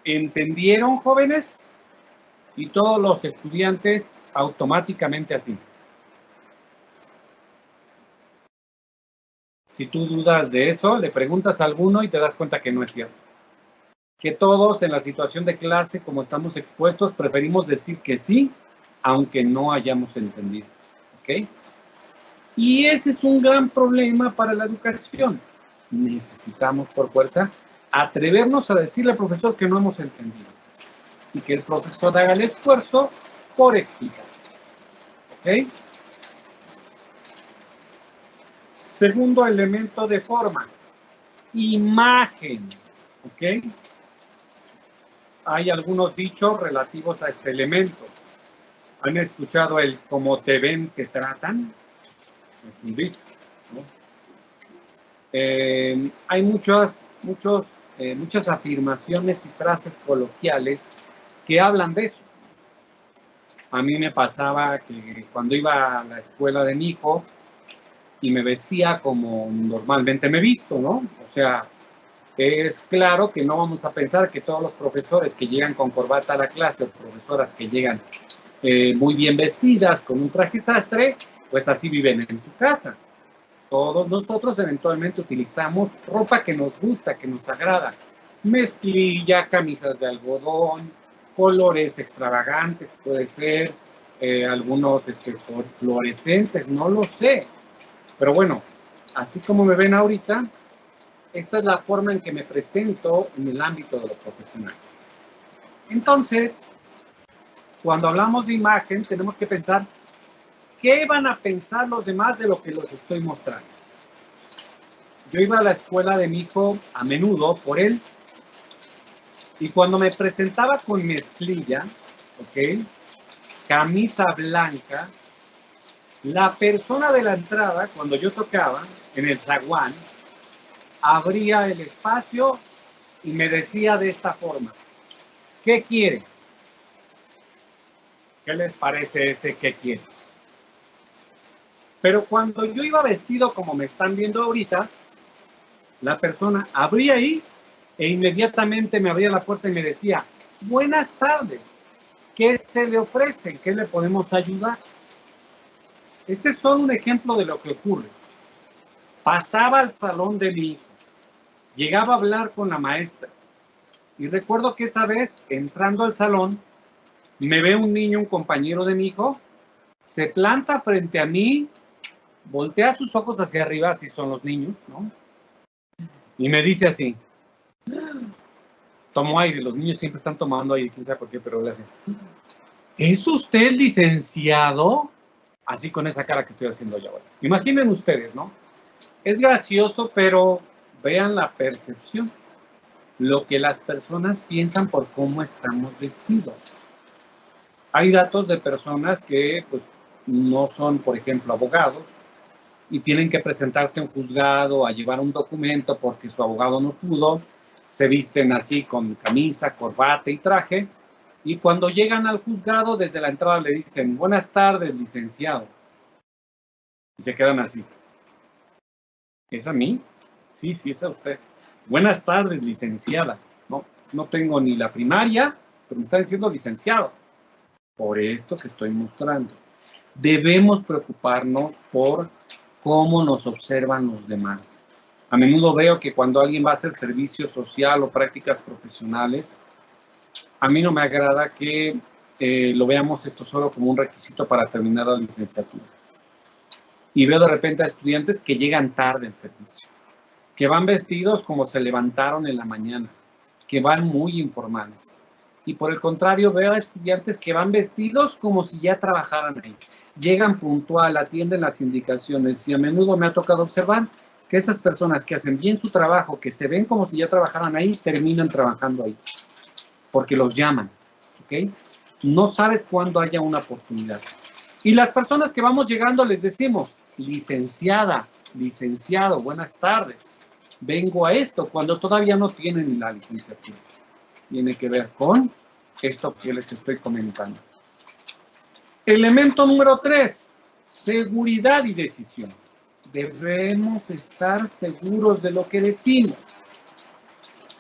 ¿entendieron, jóvenes? Y todos los estudiantes automáticamente así. Si tú dudas de eso, le preguntas a alguno y te das cuenta que no es cierto. Que todos en la situación de clase, como estamos expuestos, preferimos decir que sí, aunque no hayamos entendido. ¿Ok? Y ese es un gran problema para la educación. Necesitamos, por fuerza, atrevernos a decirle al profesor que no hemos entendido. Y que el profesor haga el esfuerzo por explicar. ¿Ok? Segundo elemento de forma. Imagen. ¿Ok? Hay algunos dichos relativos a este elemento. ¿Han escuchado el "como te ven, te tratan"? Es un dicho, ¿no? Hay muchas afirmaciones y frases coloquiales que hablan de eso. A mí me pasaba que cuando iba a la escuela de mi hijo y me vestía como normalmente me visto, ¿no? O sea, es claro que no vamos a pensar que todos los profesores que llegan con corbata a la clase o profesoras que llegan muy bien vestidas, con un traje sastre, pues así viven en su casa. Todos nosotros eventualmente utilizamos ropa que nos gusta, que nos agrada. Mezclilla, camisas de algodón, colores extravagantes, puede ser, algunos fluorescentes, no lo sé. Pero bueno, así como me ven ahorita, esta es la forma en que me presento en el ámbito de lo profesional. Entonces, cuando hablamos de imagen, tenemos que pensar, ¿qué van a pensar los demás de lo que los estoy mostrando? Yo iba a la escuela de mi hijo a menudo por él, y cuando me presentaba con mezclilla, ¿ok? Camisa blanca, la persona de la entrada, cuando yo tocaba en el zaguán, abría el espacio y me decía de esta forma, ¿qué quiere? ¿Qué les parece ese qué quiere? Pero cuando yo iba vestido como me están viendo ahorita, la persona abría ahí e inmediatamente me abría la puerta y me decía, buenas tardes, ¿qué se le ofrece? ¿Qué le podemos ayudar? Este es solo un ejemplo de lo que ocurre. Pasaba al salón de mi hijo, llegaba a hablar con la maestra y recuerdo que esa vez, entrando al salón, me ve un niño, un compañero de mi hijo, se planta frente a mí, voltea sus ojos hacia arriba, así son los niños, ¿no? Y me dice así, tomo aire, los niños siempre están tomando aire, quién sabe por qué, pero le hace, ¿es usted licenciado? Así con esa cara que estoy haciendo yo ahora. Imaginen ustedes, ¿no? Es gracioso, pero vean la percepción. Lo que las personas piensan por cómo estamos vestidos. Hay datos de personas que pues, no son, por ejemplo, abogados y tienen que presentarse a un juzgado a llevar un documento porque su abogado no pudo. Se visten así con camisa, corbata y traje. Y cuando llegan al juzgado, desde la entrada le dicen, buenas tardes, licenciado. Y se quedan así. ¿Es a mí? Sí, sí, es a usted. Buenas tardes, licenciada. No tengo ni la primaria, pero me está diciendo licenciado. Por esto que estoy mostrando. Debemos preocuparnos por cómo nos observan los demás. A menudo veo que cuando alguien va a hacer servicio social o prácticas profesionales, a mí no me agrada que lo veamos esto solo como un requisito para terminar la licenciatura. Y veo de repente a estudiantes que llegan tarde al servicio, que van vestidos como se levantaron en la mañana, que van muy informales. Y por el contrario, veo a estudiantes que van vestidos como si ya trabajaran ahí. Llegan puntual, atienden las indicaciones y a menudo me ha tocado observar que esas personas que hacen bien su trabajo, que se ven como si ya trabajaran ahí, terminan trabajando ahí. Porque los llaman, ¿ok? No sabes cuándo haya una oportunidad. Y las personas que vamos llegando les decimos, licenciada, licenciado, buenas tardes. Vengo a esto cuando todavía no tienen la licenciatura. Tiene que ver con esto que les estoy comentando. Elemento número 3, seguridad y decisión. Debemos estar seguros de lo que decimos.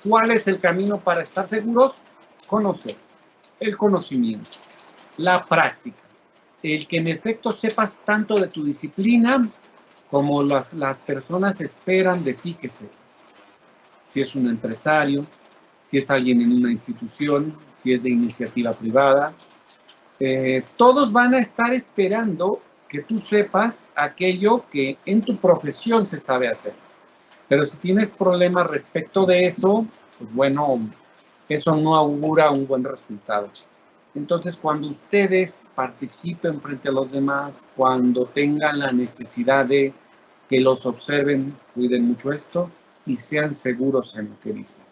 ¿Cuál es el camino para estar seguros? Conocer. El conocimiento, la práctica, el que en efecto sepas tanto de tu disciplina como las personas esperan de ti que sepas. Si es un empresario, si es alguien en una institución, si es de iniciativa privada, todos van a estar esperando que tú sepas aquello que en tu profesión se sabe hacer. Pero si tienes problemas respecto de eso, pues bueno, eso no augura un buen resultado. Entonces, cuando ustedes participen frente a los demás, cuando tengan la necesidad de que los observen, cuiden mucho esto y sean seguros en lo que dicen.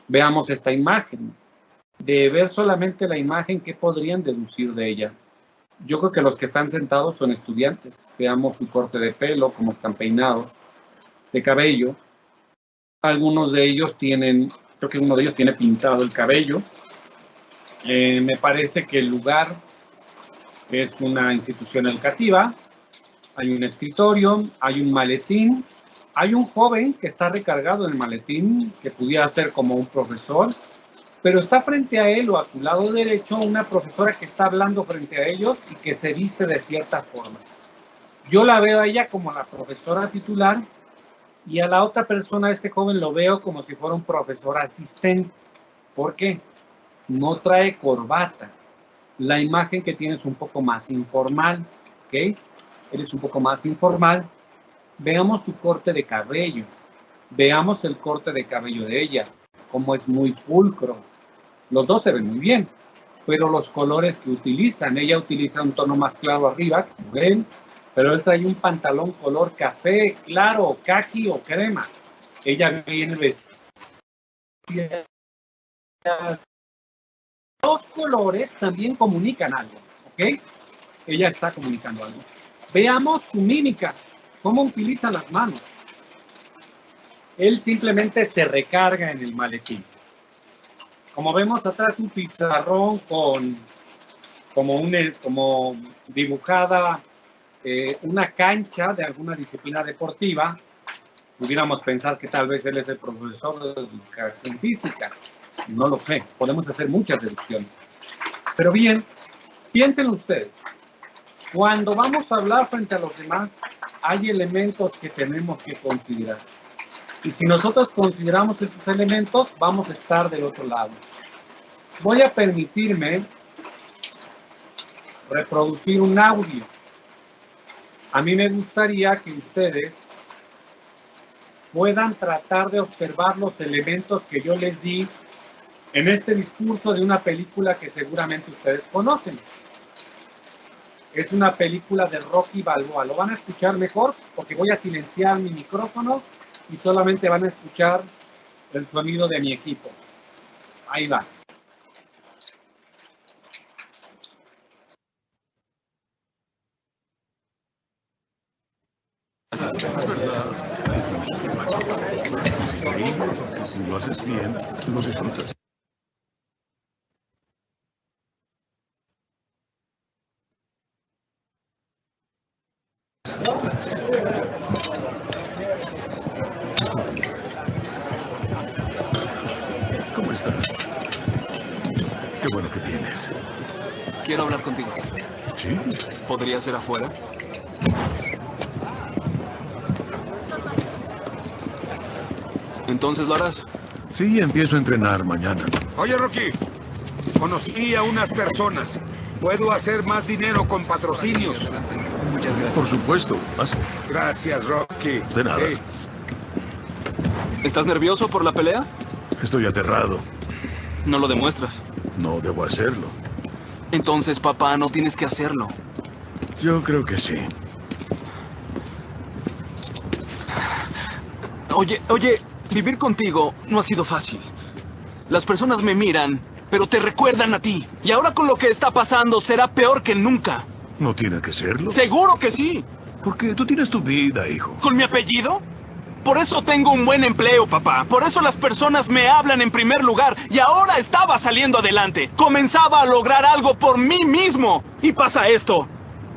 Veamos esta imagen. De ver solamente la imagen, ¿qué podrían deducir de ella? Yo creo que los que están sentados son estudiantes. Veamos su corte de pelo, cómo están peinados, de cabello. Algunos de ellos tienen, creo que uno de ellos tiene pintado el cabello. Me parece que el lugar es una institución educativa. Hay un escritorio, hay un maletín, hay un joven que está recargado en el maletín, que pudiera ser como un profesor, pero está frente a él o a su lado derecho una profesora que está hablando frente a ellos y que se viste de cierta forma. Yo la veo a ella como la profesora titular y a la otra persona, a este joven, lo veo como si fuera un profesor asistente. ¿Por qué? No trae corbata. La imagen que tiene es un poco más informal, ¿ok? Él es un poco más informal. Veamos su corte de cabello. Veamos el corte de cabello de ella, cómo es muy pulcro. Los dos se ven muy bien, pero los colores que utilizan, ella utiliza un tono más claro arriba, como ven, pero él trae un pantalón color café, claro, caqui o crema. Ella viene vestida. Los colores también comunican algo, ¿ok? Ella está comunicando algo. Veamos su mímica, cómo utiliza las manos. Él simplemente se recarga en el maletín. Como vemos atrás un pizarrón como dibujada una cancha de alguna disciplina deportiva. Pudiéramos pensar que tal vez él es el profesor de educación física. No lo sé, podemos hacer muchas deducciones. Pero bien, piensen ustedes, cuando vamos a hablar frente a los demás, hay elementos que tenemos que considerar. Y si nosotros consideramos esos elementos, vamos a estar del otro lado. Voy a permitirme reproducir un audio. A mí me gustaría que ustedes puedan tratar de observar los elementos que yo les di en este discurso de una película que seguramente ustedes conocen. Es una película de Rocky Balboa. Lo van a escuchar mejor porque voy a silenciar mi micrófono y solamente van a escuchar el sonido de mi equipo. Ahí va. Si lo haces bien, lo disfrutas. ¿Cómo estás? Qué bueno que vienes. Quiero hablar contigo. ¿Sí? ¿Podría ser afuera? ¿Entonces lo harás? Sí, empiezo a entrenar mañana. Oye, Rocky, conocí a unas personas. Puedo hacer más dinero con patrocinios. Muchas gracias. Por supuesto. Pasa. Gracias, Rocky. De nada. Sí. ¿Estás nervioso por la pelea? Estoy aterrado. No lo demuestras. No debo hacerlo. Entonces, papá, no tienes que hacerlo. Yo creo que sí. Oye, vivir contigo no ha sido fácil. Las personas me miran, pero te recuerdan a ti. Y ahora con lo que está pasando será peor que nunca. ¿No tiene que serlo? ¡Seguro que sí! Porque tú tienes tu vida, hijo. ¿Con mi apellido? Por eso tengo un buen empleo, papá. Por eso las personas me hablan en primer lugar. Y ahora estaba saliendo adelante. Comenzaba a lograr algo por mí mismo. Y pasa esto.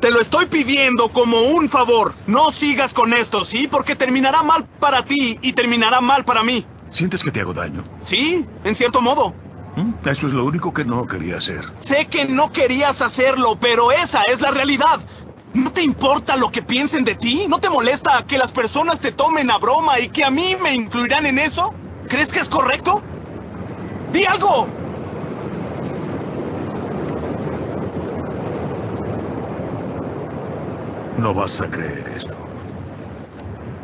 Te lo estoy pidiendo como un favor. No sigas con esto, ¿sí? Porque terminará mal para ti y terminará mal para mí. ¿Sientes que te hago daño? Sí, en cierto modo. Eso es lo único que no quería hacer. Sé que no querías hacerlo, pero esa es la realidad. ¿No te importa lo que piensen de ti? ¿No te molesta que las personas te tomen a broma y que a mí me incluirán en eso? ¿Crees que es correcto? ¡Di algo! No vas a creer esto.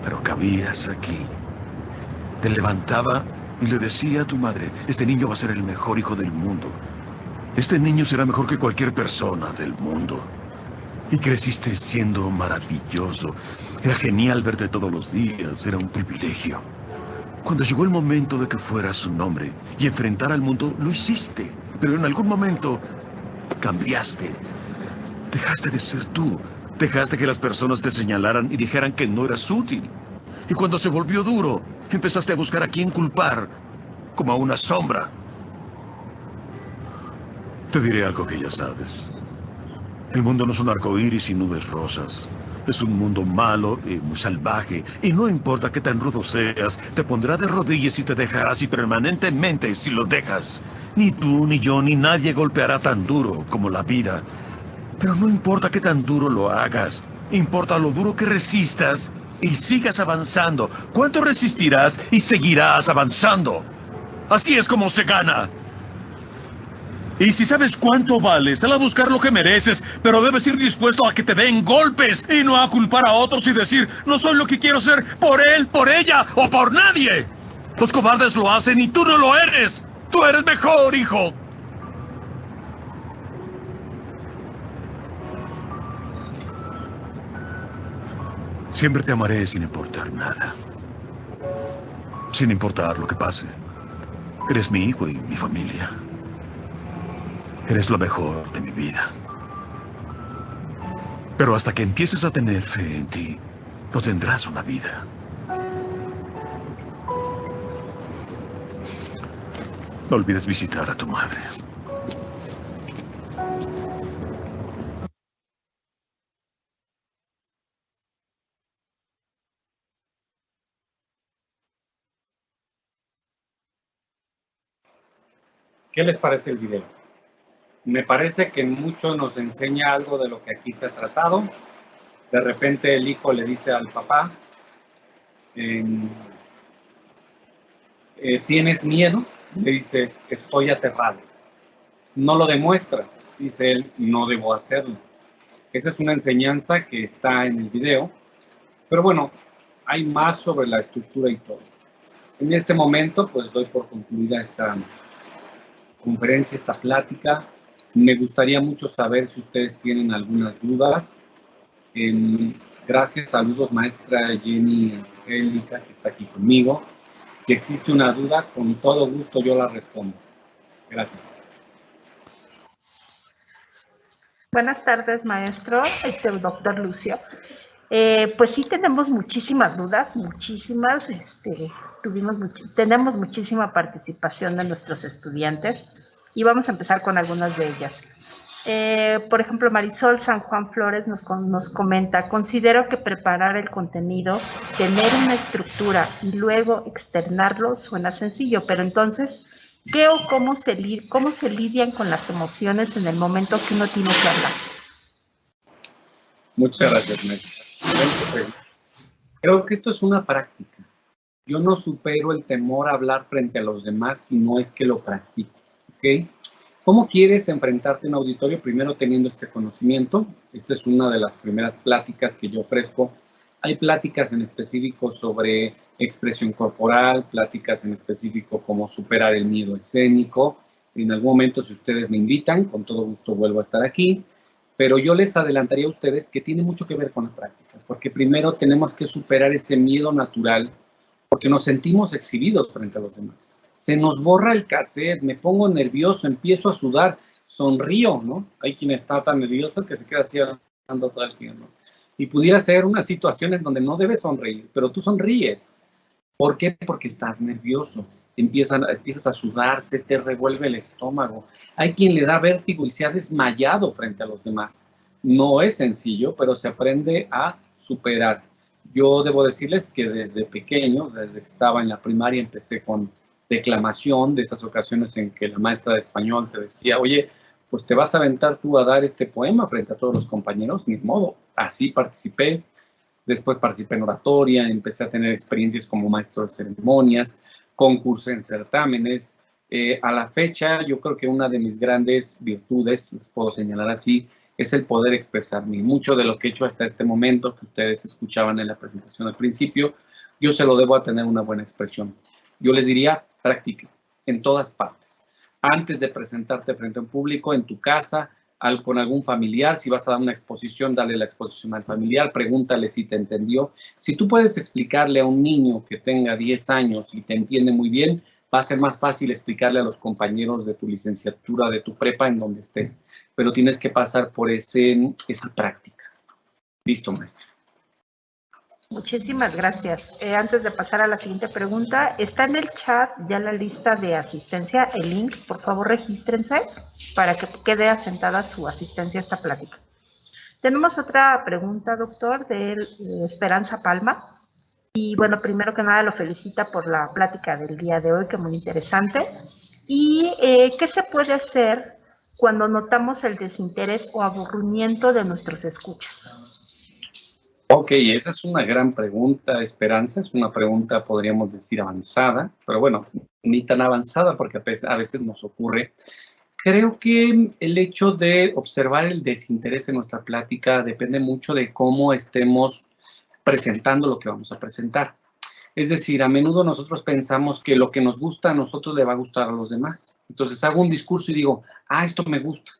Pero cabías aquí. Te levantaba y le decía a tu madre, este niño va a ser el mejor hijo del mundo. Este niño será mejor que cualquier persona del mundo. Y creciste siendo maravilloso. Era genial verte todos los días, era un privilegio. Cuando llegó el momento de que fueras un hombre y enfrentar al mundo, lo hiciste. Pero en algún momento cambiaste. Dejaste de ser tú. Dejaste que las personas te señalaran y dijeran que no eras útil. Y cuando se volvió duro, empezaste a buscar a quién culpar, como a una sombra. Te diré algo que ya sabes. El mundo no es un arcoíris y nubes rosas. Es un mundo malo y muy salvaje. Y no importa qué tan rudo seas, te pondrá de rodillas y te dejará así permanentemente si lo dejas. Ni tú, ni yo, ni nadie golpeará tan duro como la vida. Pero no importa qué tan duro lo hagas. Importa lo duro que resistas y sigas avanzando. ¿Cuánto resistirás y seguirás avanzando? Así es como se gana. Y si sabes cuánto vales, sal a buscar lo que mereces, pero debes ir dispuesto a que te den golpes y no a culpar a otros y decir, no soy lo que quiero ser por él, por ella o por nadie. Los cobardes lo hacen y tú no lo eres. Tú eres mejor, hijo. Siempre te amaré sin importar nada. Sin importar lo que pase. Eres mi hijo y mi familia. Eres lo mejor de mi vida. Pero hasta que empieces a tener fe en ti, no tendrás una vida. No olvides visitar a tu madre. ¿Qué les parece el video? Me parece que mucho nos enseña algo de lo que aquí se ha tratado. De repente el hijo le dice al papá, ¿tienes miedo? Le dice, estoy aterrado. No lo demuestras, dice él, no debo hacerlo. Esa es una enseñanza que está en el video. Pero bueno, hay más sobre la estructura y todo. En este momento, pues doy por concluida esta conferencia, esta plática. Me gustaría mucho saber si ustedes tienen algunas dudas. Gracias, saludos maestra Jenny Angélica, que está aquí conmigo. Si existe una duda, con todo gusto yo la respondo. Gracias. Buenas tardes, maestro, doctor Lucio. Pues sí tenemos muchísimas dudas, muchísimas. Tenemos muchísima participación de nuestros estudiantes y vamos a empezar con algunas de ellas. Por ejemplo, Marisol San Juan Flores nos comenta, considero que preparar el contenido, tener una estructura y luego externarlo suena sencillo, pero entonces, ¿qué o cómo se lidian con las emociones en el momento que uno tiene que hablar? Muchas gracias, maestra. Creo que esto es una práctica. Yo no supero el temor a hablar frente a los demás si no es que lo practico, ¿ok? ¿Cómo quieres enfrentarte a un auditorio? Primero teniendo este conocimiento. Esta es una de las primeras pláticas que yo ofrezco. Hay pláticas en específico sobre expresión corporal, pláticas en específico cómo superar el miedo escénico. En algún momento, si ustedes me invitan, con todo gusto vuelvo a estar aquí. Pero yo les adelantaría a ustedes que tiene mucho que ver con la práctica, porque primero tenemos que superar ese miedo natural, porque nos sentimos exhibidos frente a los demás. Se nos borra el cassette, me pongo nervioso, empiezo a sudar, sonrío, ¿no? Hay quien está tan nervioso que se queda así hablando todo el tiempo. Y pudiera ser una situación en donde no debes sonreír, pero tú sonríes. ¿Por qué? Porque estás nervioso. Empiezas a sudar, se te revuelve el estómago. Hay quien le da vértigo y se ha desmayado frente a los demás. No es sencillo, pero se aprende a superar. Yo debo decirles que desde pequeño, desde que estaba en la primaria, empecé con declamación, de esas ocasiones en que la maestra de español te decía, oye, pues te vas a aventar tú a dar este poema frente a todos los compañeros, ni modo. Así participé. Después participé en oratoria, empecé a tener experiencias como maestro de ceremonias, concursé en certámenes. A la fecha, yo creo que una de mis grandes virtudes, les puedo señalar así, es el poder expresarme. Y mucho de lo que he hecho hasta este momento, que ustedes escuchaban en la presentación al principio, yo se lo debo a tener una buena expresión. Yo les diría, practica en todas partes. Antes de presentarte frente a un público, en tu casa, con algún familiar, si vas a dar una exposición, dale la exposición al familiar, pregúntale si te entendió. Si tú puedes explicarle a un niño que tenga 10 años y te entiende muy bien, va a ser más fácil explicarle a los compañeros de tu licenciatura, de tu prepa, en donde estés. Pero tienes que pasar por esa práctica. Listo, maestra. Muchísimas gracias. Antes de pasar a la siguiente pregunta, está en el chat ya la lista de asistencia, el link. Por favor, regístrense para que quede asentada su asistencia a esta plática. Tenemos otra pregunta, doctor, de Esperanza Palma. Y bueno, primero que nada lo felicita por la plática del día de hoy, que es muy interesante. ¿Y qué se puede hacer cuando notamos el desinterés o aburrimiento de nuestros escuchas? Ok, esa es una gran pregunta, Esperanza. Es una pregunta, podríamos decir, avanzada, pero bueno, ni tan avanzada porque a veces nos ocurre. Creo que el hecho de observar el desinterés en nuestra plática depende mucho de cómo estemos presentando lo que vamos a presentar. Es decir, a menudo nosotros pensamos que lo que nos gusta a nosotros le va a gustar a los demás. Entonces hago un discurso y digo, esto me gusta.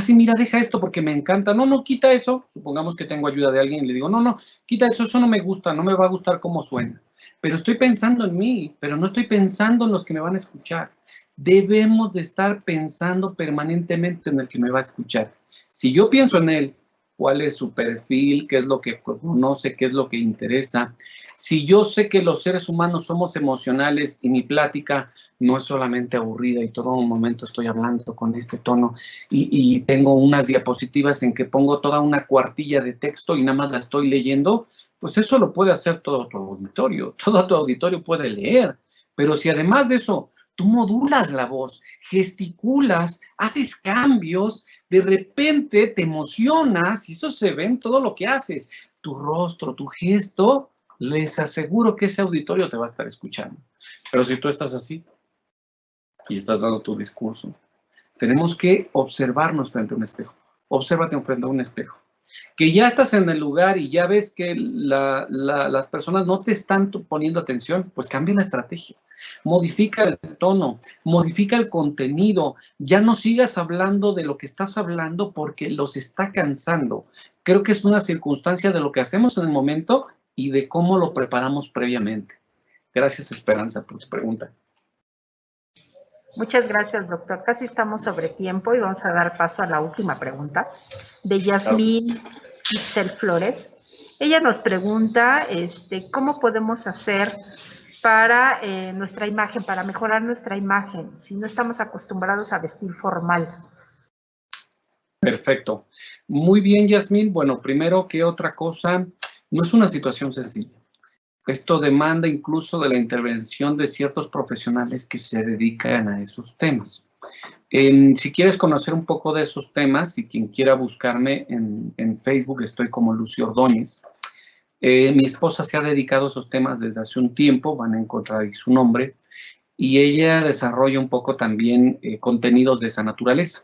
Sí, mira, deja esto porque me encanta. No, quita eso. Supongamos que tengo ayuda de alguien y le digo, no, quita eso, eso no me gusta, no me va a gustar cómo suena. Pero estoy pensando en mí, pero no estoy pensando en los que me van a escuchar. Debemos de estar pensando permanentemente en el que me va a escuchar. Si yo pienso en él, cuál es su perfil, qué es lo que conoce, qué es lo que interesa. Si yo sé que los seres humanos somos emocionales y mi plática no es solamente aburrida y todo un momento estoy hablando con este tono y tengo unas diapositivas en que pongo toda una cuartilla de texto y nada más la estoy leyendo, pues eso lo puede hacer todo tu auditorio puede leer. Pero si además de eso tú modulas la voz, gesticulas, haces cambios, de repente te emocionas y eso se ve en todo lo que haces. Tu rostro, tu gesto, les aseguro que ese auditorio te va a estar escuchando. Pero si tú estás así y estás dando tu discurso, tenemos que observarnos frente a un espejo. Obsérvate frente a un espejo. Que ya estás en el lugar y ya ves que las personas no te están poniendo atención, pues cambia la estrategia. Modifica el tono, modifica el contenido. Ya no sigas hablando de lo que estás hablando porque los está cansando. Creo que es una circunstancia de lo que hacemos en el momento y de cómo lo preparamos previamente. Gracias, Esperanza, por tu pregunta. Muchas gracias, doctor. Casi estamos sobre tiempo y vamos a dar paso a la última pregunta de Yasmín Itzel Flores. Ella nos pregunta cómo podemos hacer para nuestra imagen, para mejorar nuestra imagen, si no estamos acostumbrados a vestir formal. Perfecto. Muy bien, Yasmín. Bueno, primero que otra cosa, no es una situación sencilla. Esto demanda incluso de la intervención de ciertos profesionales que se dedican a esos temas. Si quieres conocer un poco de esos temas, y quien quiera buscarme en Facebook, estoy como Lucio Ordóñez. Mi esposa se ha dedicado a esos temas desde hace un tiempo, van a encontrar ahí su nombre, y ella desarrolla un poco también contenidos de esa naturaleza.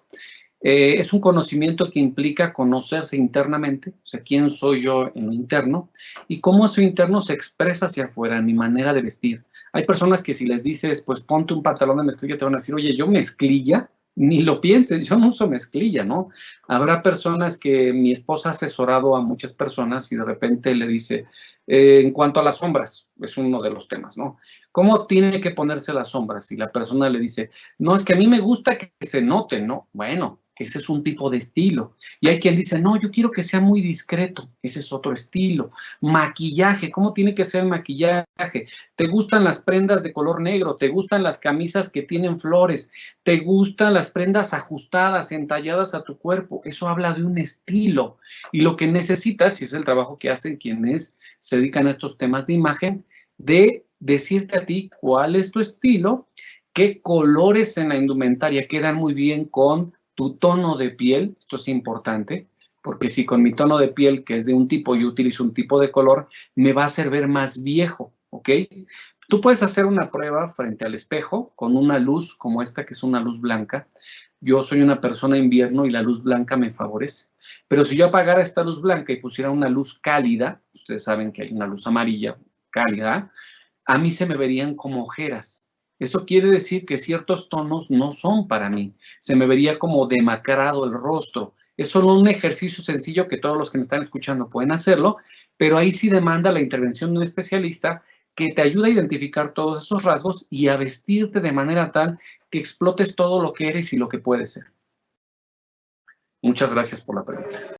Es un conocimiento que implica conocerse internamente, o sea, quién soy yo en lo interno y cómo eso interno se expresa hacia afuera, en mi manera de vestir. Hay personas que si les dices, pues ponte un pantalón de mezclilla, te van a decir, oye, ¿yo mezclilla? Ni lo pienses, yo no uso mezclilla, ¿no? Habrá personas que mi esposa ha asesorado a muchas personas y de repente le dice, en cuanto a las sombras, es uno de los temas, ¿no? ¿Cómo tiene que ponerse las sombras? Y la persona le dice, no, es que a mí me gusta que se note, ¿no? Bueno, Ese es un tipo de estilo. Y hay quien dice, no, yo quiero que sea muy discreto. Ese es otro estilo. Maquillaje, ¿cómo tiene que ser el maquillaje? ¿Te gustan las prendas de color negro? ¿Te gustan las camisas que tienen flores? ¿Te gustan las prendas ajustadas, entalladas a tu cuerpo? Eso habla de un estilo. Y lo que necesitas, y es el trabajo que hacen quienes se dedican a estos temas de imagen, de decirte a ti cuál es tu estilo, qué colores en la indumentaria quedan muy bien con tu tono de piel. Esto es importante, porque si con mi tono de piel, que es de un tipo, yo utilizo un tipo de color, me va a hacer ver más viejo, ¿ok? Tú puedes hacer una prueba frente al espejo con una luz como esta, que es una luz blanca. Yo soy una persona invierno y la luz blanca me favorece. Pero si yo apagara esta luz blanca y pusiera una luz cálida, ustedes saben que hay una luz amarilla cálida, a mí se me verían como ojeras. Eso quiere decir que ciertos tonos no son para mí. Se me vería como demacrado el rostro. Es solo un ejercicio sencillo que todos los que me están escuchando pueden hacerlo, pero ahí sí demanda la intervención de un especialista que te ayuda a identificar todos esos rasgos y a vestirte de manera tal que explotes todo lo que eres y lo que puedes ser. Muchas gracias por la pregunta.